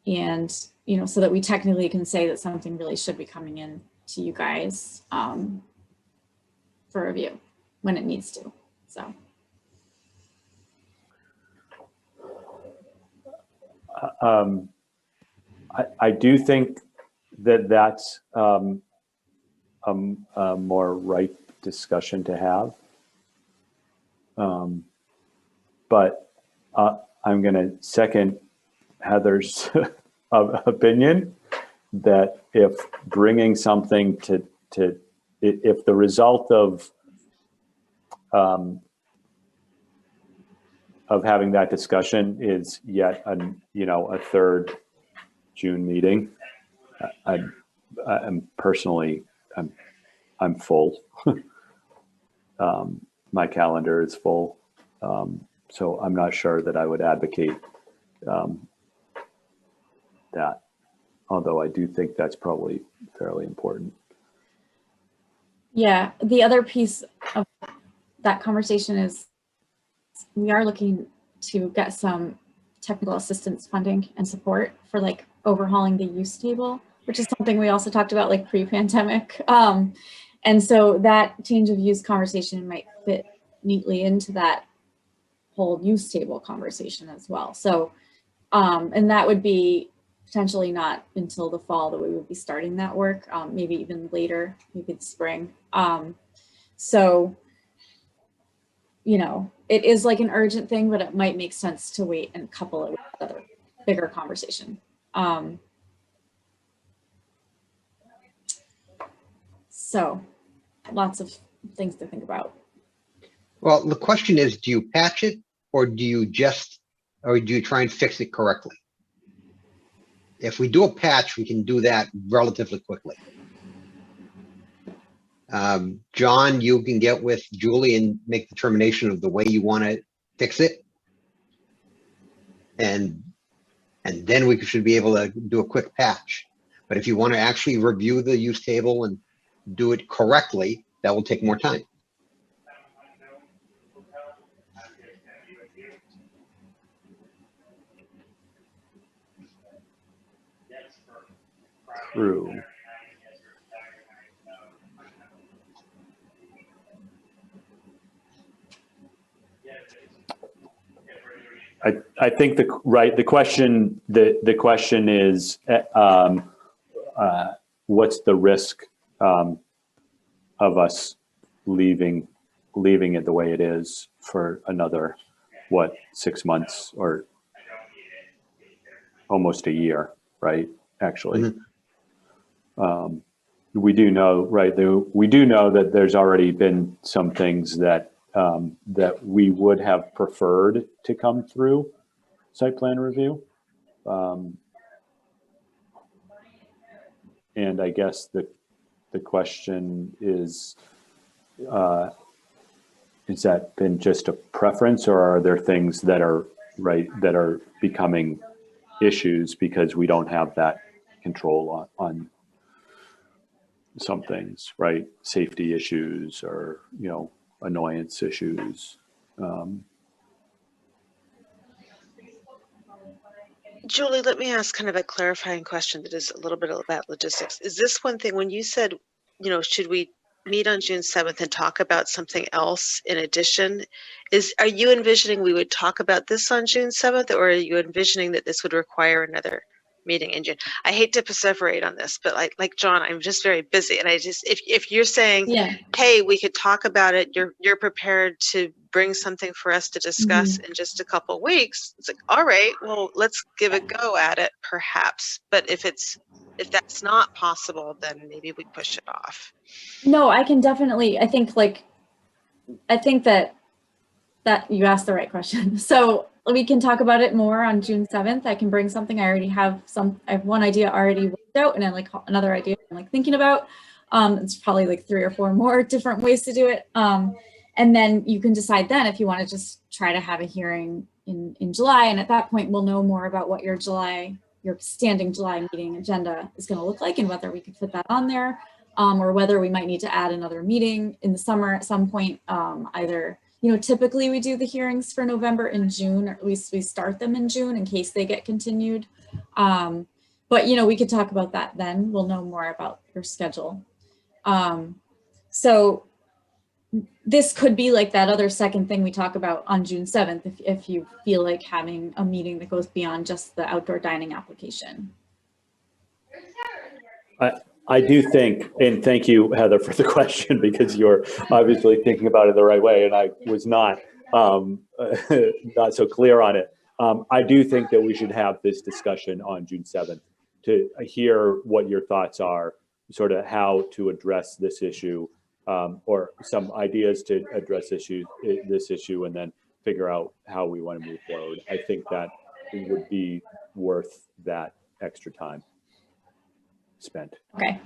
And, you know, so that we technically can say that something really should be coming in to you guys for review when it needs to, so. I do think that that's a more ripe discussion to have. But I'm going to second Heather's opinion that if bringing something if the result of having that discussion is yet a third June meeting, I'm personally I'm full. My calendar is full, so I'm not sure that I would advocate that. Although I do think that's probably fairly important. Yeah, the other piece of that conversation is we are looking to get some technical assistance funding and support for like overhauling the use table, which is something we also talked about like pre-pandemic. And so that change of use conversation might fit neatly into that whole use table conversation as well. So, and that would be potentially not until the fall that we would be starting that work, maybe even later, maybe the spring. So, you know, it is like an urgent thing, but it might make sense to wait and couple it with another bigger conversation. So lots of things to think about. Well, the question is, do you patch it or do you try and fix it correctly? If we do a patch, we can do that relatively quickly. John, you can get with Julie and make the determination of the way you want to fix it. And then we should be able to do a quick patch. But if you want to actually review the use table and do it correctly, that will take more time. True. I think the question is what's the risk of us leaving it the way it is for another 6 months or almost a year, right? Actually, we do know, right? We do know that there's already been some things that we would have preferred to come through site plan review. And I guess the question is that been just a preference, or are there things that are becoming issues because we don't have that control on some things, right? Safety issues or, annoyance issues. Julie, let me ask kind of a clarifying question that is a little bit about logistics. Is this one thing when you said, should we meet on June 7th and talk about something else in addition? Are you envisioning we would talk about this on June 7th, or are you envisioning that this would require another meeting in June. I hate to perseverate on this, but like John, I'm just very busy, and I just if you're saying, Yeah. hey, we could talk about it, you're prepared to bring something for us to discuss in just a couple weeks. It's like, all right, well, let's give a go at it, perhaps. But if that's not possible, then maybe we push it off. No, I can definitely, I think that you asked the right question. So we can talk about it more on June 7th. I can bring something. I have one idea already worked out, and then like another idea I'm like thinking about. It's probably like 3 or 4 more different ways to do it. And then you can decide then if you want to just try to have a hearing in July. And at that point, we'll know more about what your standing July meeting agenda is going to look like, and whether we could fit that on there, or whether we might need to add another meeting in the summer at some point. Either, typically we do the hearings for November and June, or at least we start them in June in case they get continued. But, we could talk about that then. We'll know more about your schedule. So this could be like that other second thing we talk about on June 7th, if you feel like having a meeting that goes beyond just the outdoor dining application. I do think, and thank you, Heather, for the question, because you're obviously thinking about it the right way, and I was not so clear on it. I do think that we should have this discussion on June 7th to hear what your thoughts are, sort of how to address this issue, or some ideas to address this issue, and then figure out how we want to move forward. I think that it would be worth that extra time spent. Okay.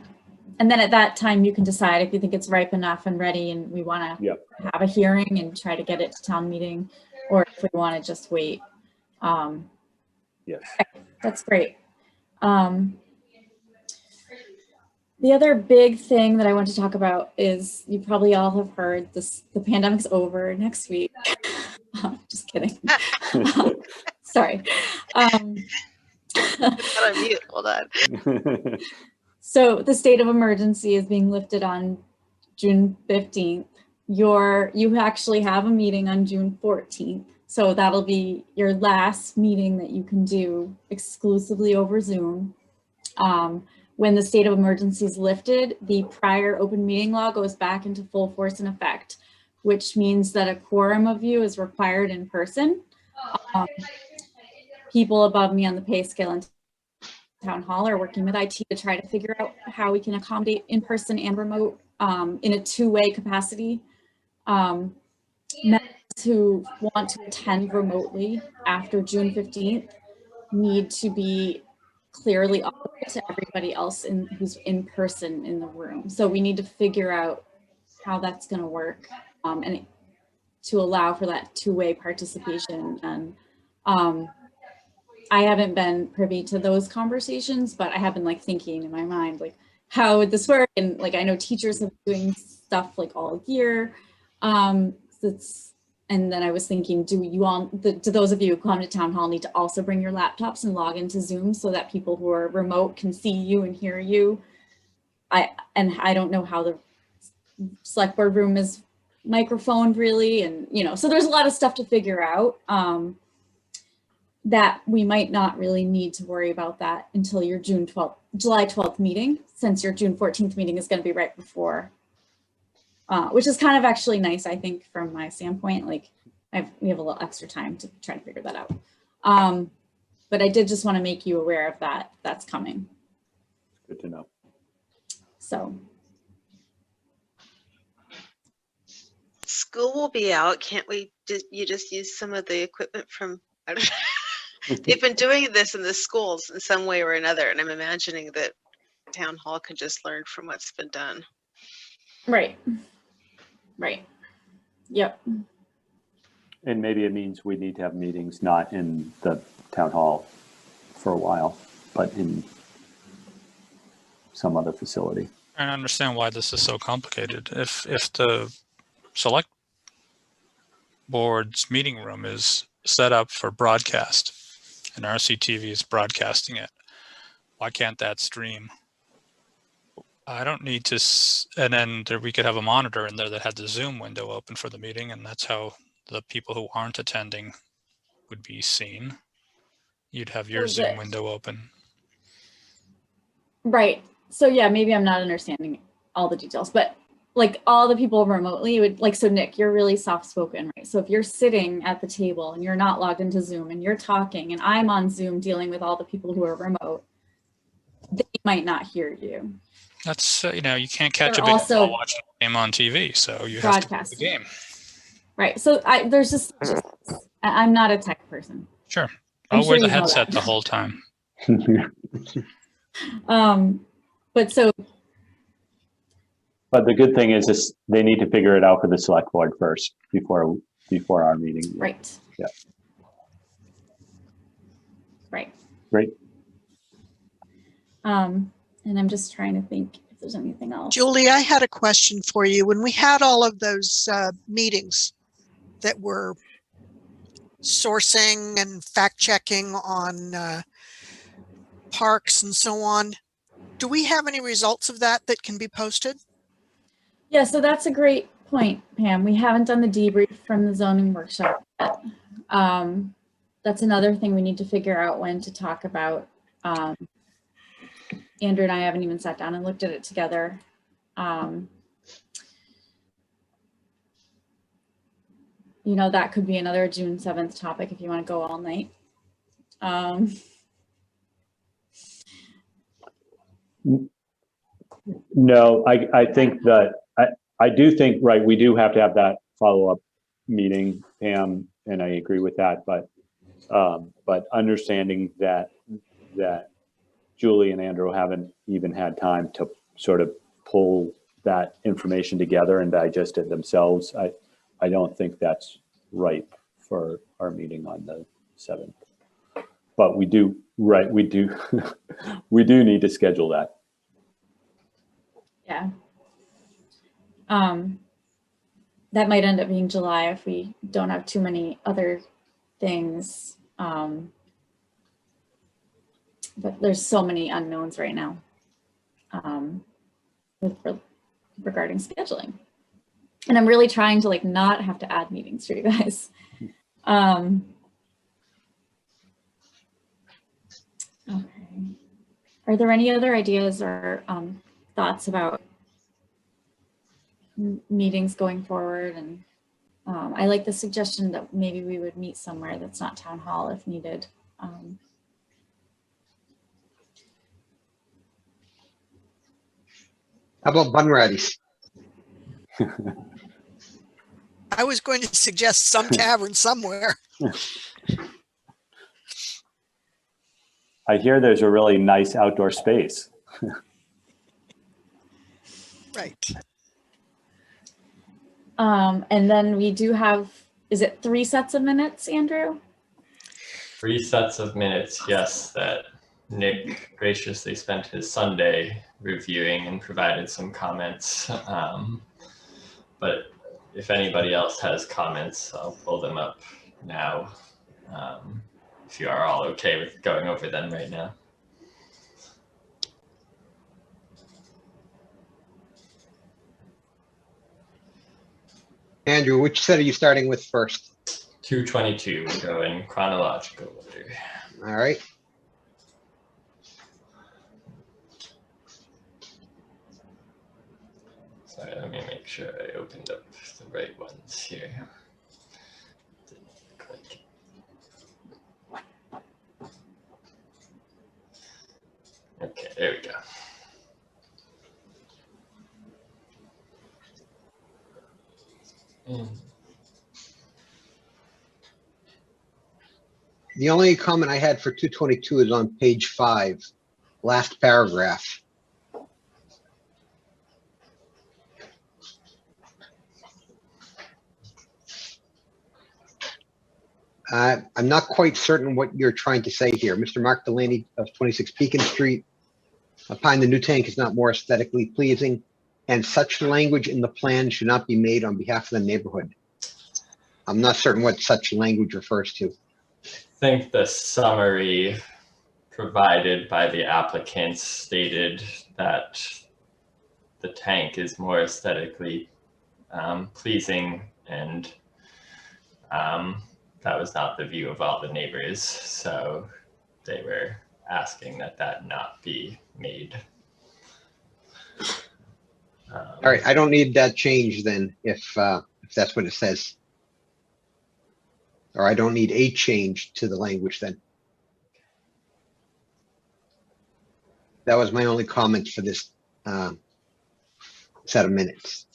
And then at that time, you can decide if you think it's ripe enough and ready and we want to have a hearing and try to get it to town meeting, or if we want to just wait. Yes. Okay, that's great. The other big thing that I want to talk about is, you probably all have heard this, the pandemic's over next week. Just kidding. Sorry. On mute. Hold on. So the state of emergency is being lifted on June 15th. You actually have a meeting on June 14th. So that'll be your last meeting that you can do exclusively over Zoom. When the state of emergency is lifted, the prior open meeting law goes back into full force and effect, which means that a quorum of you is required in person. People above me on the pay scale in town hall are working with IT to try to figure out how we can accommodate in-person and remote in a two-way capacity. Members who want to attend remotely after June 15th need to be clearly audible to everybody else who's in person in the room. So we need to figure out how that's going to work, and to allow for that two-way participation. And I haven't been privy to those conversations, but I have been like thinking in my mind, like, how would this work? And like, I know teachers have been doing stuff like all year. And then I was thinking, do those of you who come to town hall need to also bring your laptops and log into Zoom so that people who are remote can see you and hear you? I don't know how the select board room is microphoned really. And, so there's a lot of stuff to figure out, that we might not really need to worry about that until your July 12th meeting, since your June 14th meeting is going to be right before. Which is kind of actually nice, I think, from my standpoint. Like, we have a little extra time to try to figure that out. But I did just want to make you aware of that. That's coming. Good to know. So. School will be out. Can't we you just use some of the equipment from, I don't know. They've been doing this in the schools in some way or another. And I'm imagining that town hall can just learn from what's been done. Right. Right. Yep. And maybe it means we need to have meetings not in the town hall for a while, but in some other facility. I don't understand why this is so complicated. If the select board's meeting room is set up for broadcast and RCTV is broadcasting it, why can't that stream? I don't need to, and then we could have a monitor in there that had the Zoom window open for the meeting, and that's how the people who aren't attending would be seen. You'd have your Zoom window open. Right. So yeah, maybe I'm not understanding all the details, but like all the people remotely would like, so Nick, you're really soft spoken, right? So if you're sitting at the table and you're not logged into Zoom and you're talking and I'm on Zoom dealing with all the people who are remote, they might not hear you. That's, you know, you can't catch They're a baseball also watching a game on TV, so you have to play the game. Right. So there's just I'm not a tech person. Sure. I'm I'll sure wear the you know headset that. the whole time. But so. But the good thing is they need to figure it out for the select board first before our meeting. Right. Yeah. Right. Great. And I'm just trying to think if there's anything else. Julie, I had a question for you. When we had all of those meetings that were sourcing and fact checking on parks and so on, do we have any results of that can be posted? Yeah, so that's a great point, Pam. We haven't done the debrief from the zoning workshop yet. That's another thing we need to figure out when to talk about. Andrew and I haven't even sat down and looked at it together. You know, that could be another June 7th topic if you want to go all night. No, I think that I do think, right, we do have to have that follow-up meeting, Pam, and I agree with that, but understanding that Julie and Andrew haven't even had time to sort of pull that information together and digest it themselves, I don't think that's ripe for our meeting on the 7th. But we do, right, we do need to schedule that. Yeah. That might end up being July if we don't have too many other things. But there's so many unknowns right now regarding scheduling. And I'm really trying to like not have to add meetings for you guys. Okay. Are there any other ideas or thoughts about meetings going forward? And I like the suggestion that maybe we would meet somewhere that's not town hall if needed. How about Bunratty's? I was going to suggest some tavern somewhere. I hear there's a really nice outdoor space. Right. And then we do have, is it 3 sets of minutes, Andrew? 3 sets of minutes, yes, that Nick graciously spent his Sunday reviewing and provided some comments. But if anybody else has comments, I'll pull them up now. If you are all okay with going over them right now. Andrew, which set are you starting with first? 222, we'll go in chronological order. All right. Sorry, let me make sure I opened up the right ones here. Didn't click. Okay, there we go. The only comment I had for 222 is on page 5, last paragraph. I'm not quite certain what you're trying to say here. Mr. Mark Delaney of 26 Pekin Street opined the new tank is not more aesthetically pleasing, and such language in the plan should not be made on behalf of the neighborhood. I'm not certain what such language refers to. I think the summary provided by the applicants stated that the tank is more aesthetically pleasing, and that was not the view of all the neighbors. So they were asking that that not be made All right, I don't need that change then, if that's what it says. Or I don't need a change to the language then. That was my only comment for this set of minutes.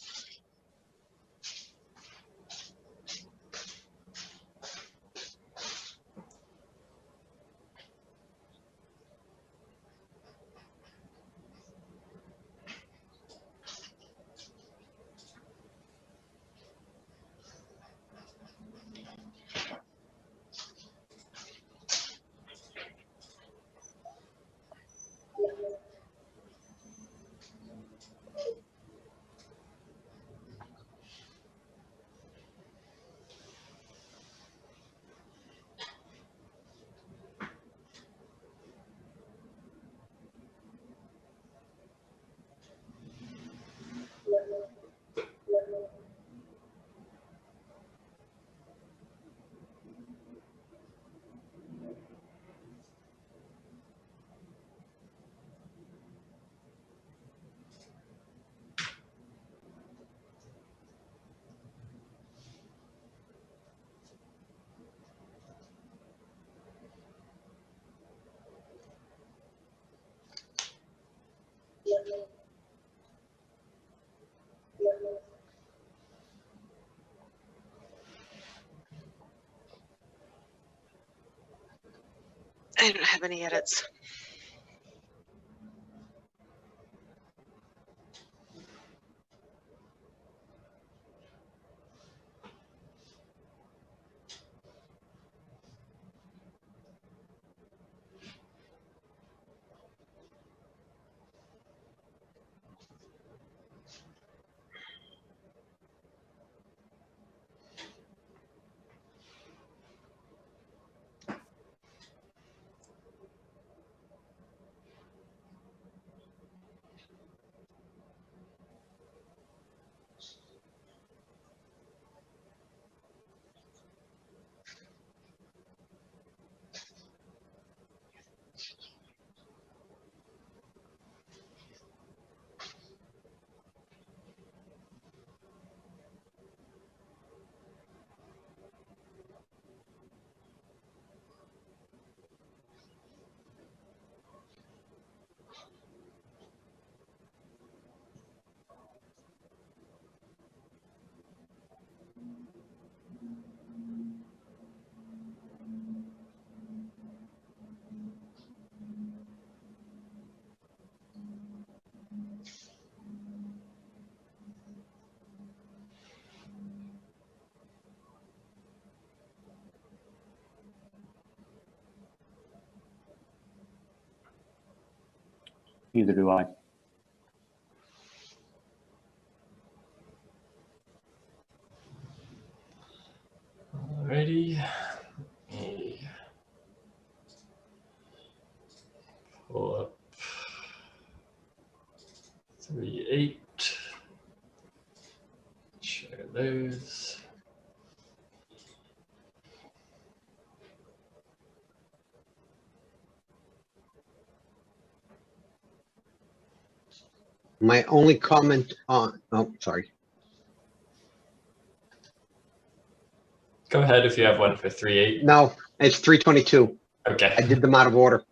I don't have any edits. Neither do I. Alrighty. Let me pull up 3.8. Share those. My only comment on, oh, sorry. Go ahead if you have one for 3.8. No, it's 322. Okay. I did them out of order.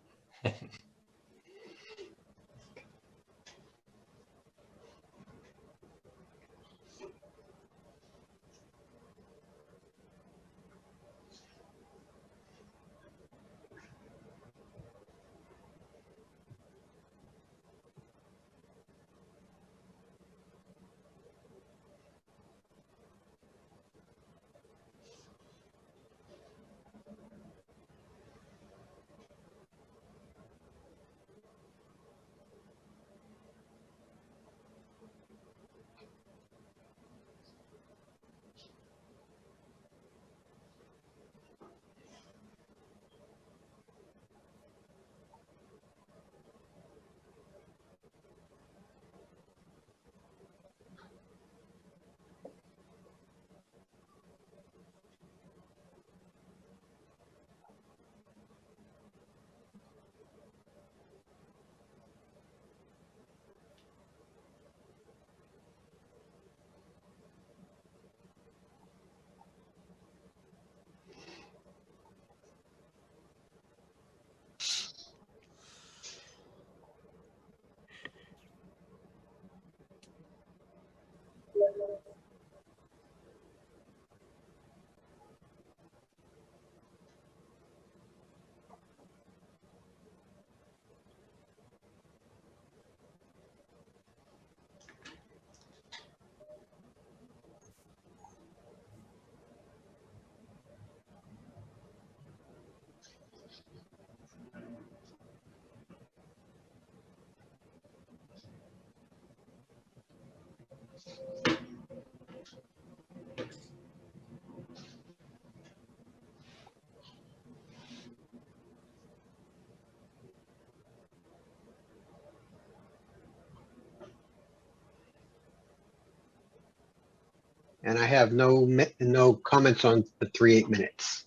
And I have no comments on the 3-8 minutes.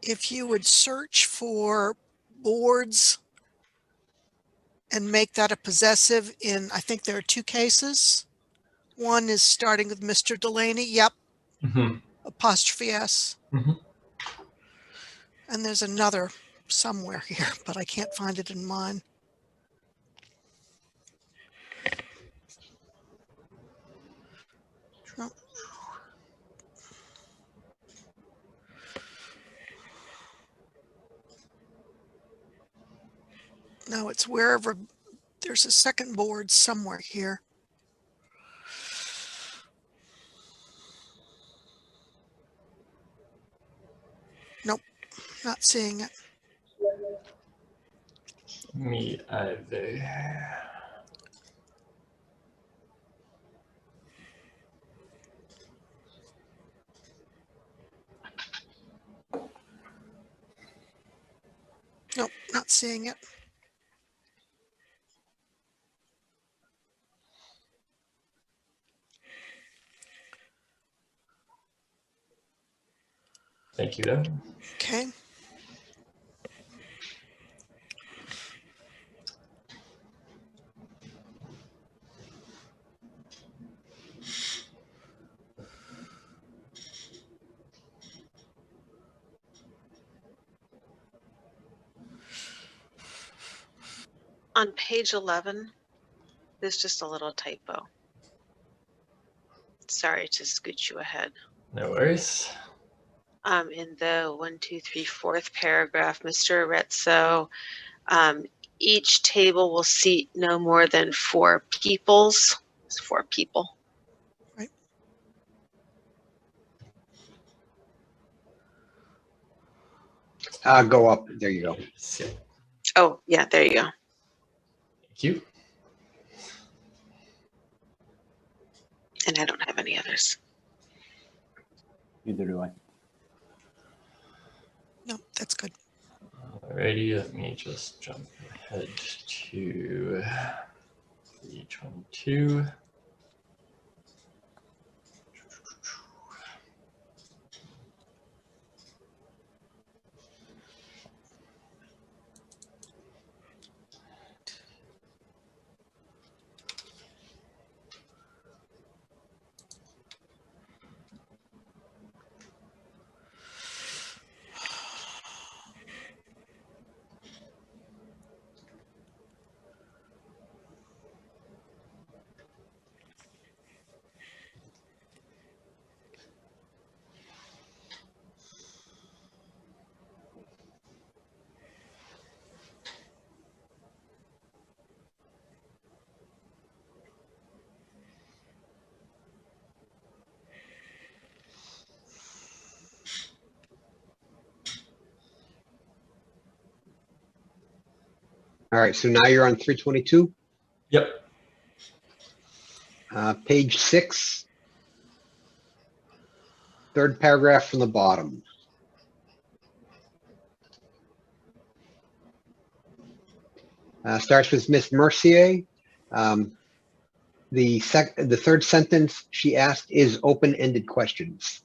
If you would search for boards and make that a possessive in, I think there are 2 cases. One is starting with Mr. Delaney. Yep. Apostrophe S. And there's another somewhere here, but I can't find it in mine. No. No, it's wherever. There's a second board somewhere here. Nope, not seeing it. Me either. Nope, not seeing it. Thank you, though. Okay. On page 11, there's just a little typo. Sorry to scoot you ahead. No worries. In the 1, 2, 3, 4th paragraph, Mr. Arezzo, each table will seat no more than 4 peoples. It's 4 people. Right. Go up. There you go. Oh, yeah, there you go. Thank you. And I don't have any others. Neither do I. No, that's good. Alrighty, let me just jump ahead to 322. All right, so now you're on 322. Yep. Page 6, 3rd paragraph from the bottom. Starts with Miss Mercier. The 3rd sentence she asked is open-ended questions.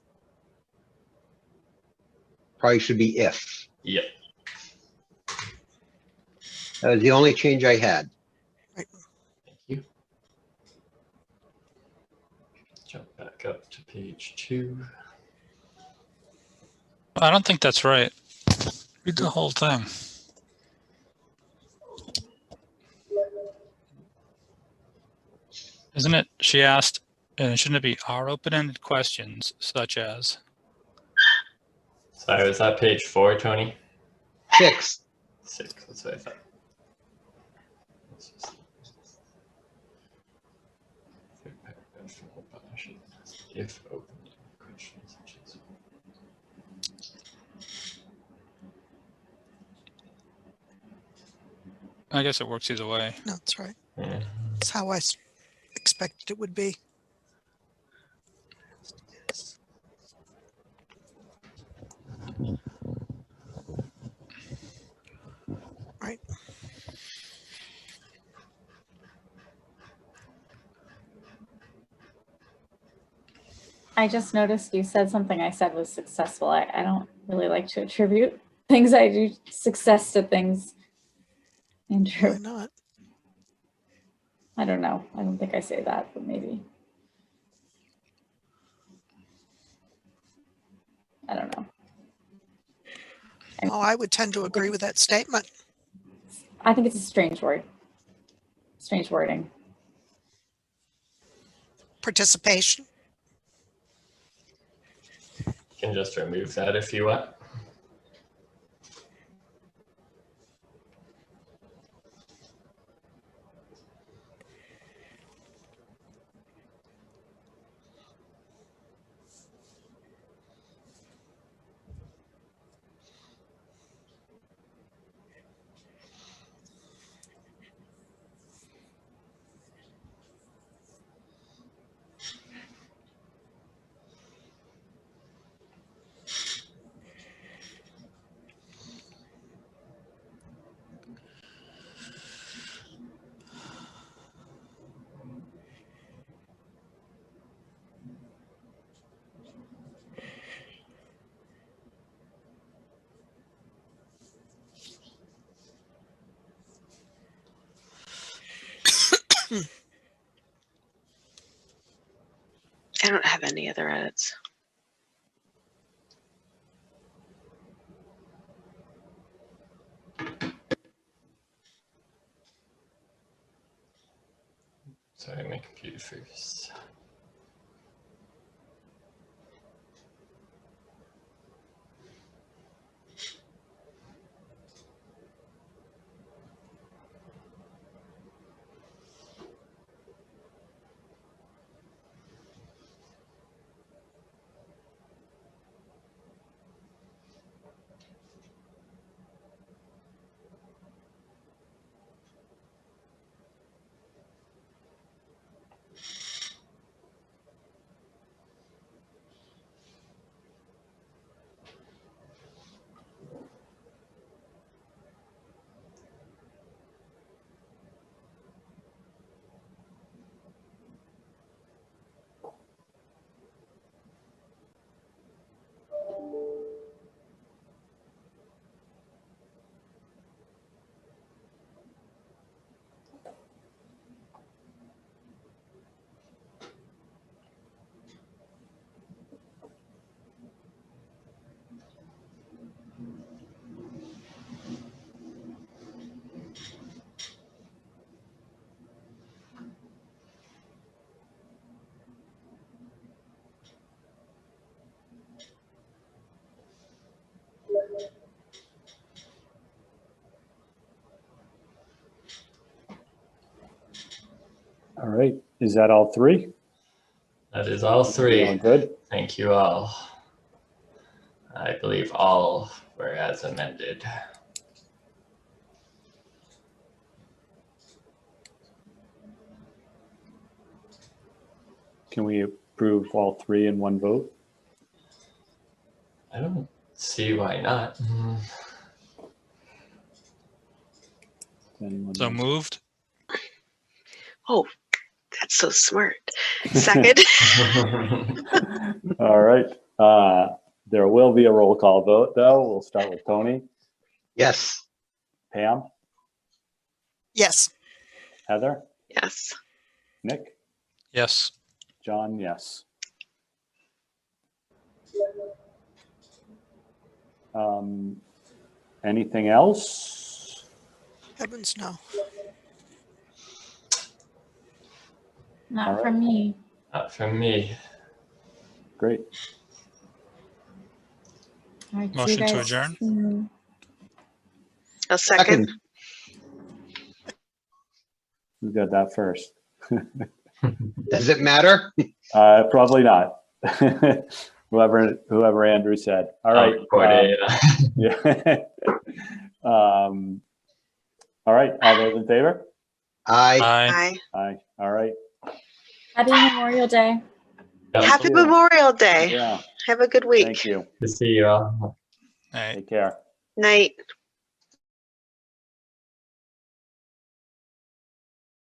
Probably should be if. Yep. That was the only change I had. Thank you. Jump back up to page 2. I don't think that's right. Read the whole thing. Isn't it? She asked, and shouldn't it be our open-ended questions such as? Sorry, was that page 4, Tony? 6. 6, that's what I thought. If open questions such as. I guess it works either way. No, that's right. Yeah. That's how I expected it would be. I just noticed you said something I said was successful. I don't really like to attribute things I do success to things. Andrew, Why not? I don't know. I don't think I say that, but maybe. I don't know. Oh, I would tend to agree with that statement. I think it's a strange word. Strange wording. Participation. You can just remove that if you want. I don't have any other edits. Sorry, my computer freezes. All right, is that all three? That is all Feeling three. good? Thank you all. I believe all were as amended. Can we approve all three in one vote? I don't see why not. Anyone So else? moved. Oh, that's so smart. Second. All right. There will be a roll call vote, though. We'll start with Tony. Yes. Pam? Yes. Heather? Yes. Nick? Yes. John, yes. Anything else? Heavens no. Not from me. Not from me. Great. All right, see you Motion to guys adjourn? soon. A second. Who got that first? Does it matter? Probably not. Whoever Andrew said. All right. Yeah. All right. All those in favor? Aye. Aye. Aye. All right. Happy Memorial Day. Happy Memorial Day. Yeah. Have a good week. Thank you. Good to see you all. All right. Take care. Night.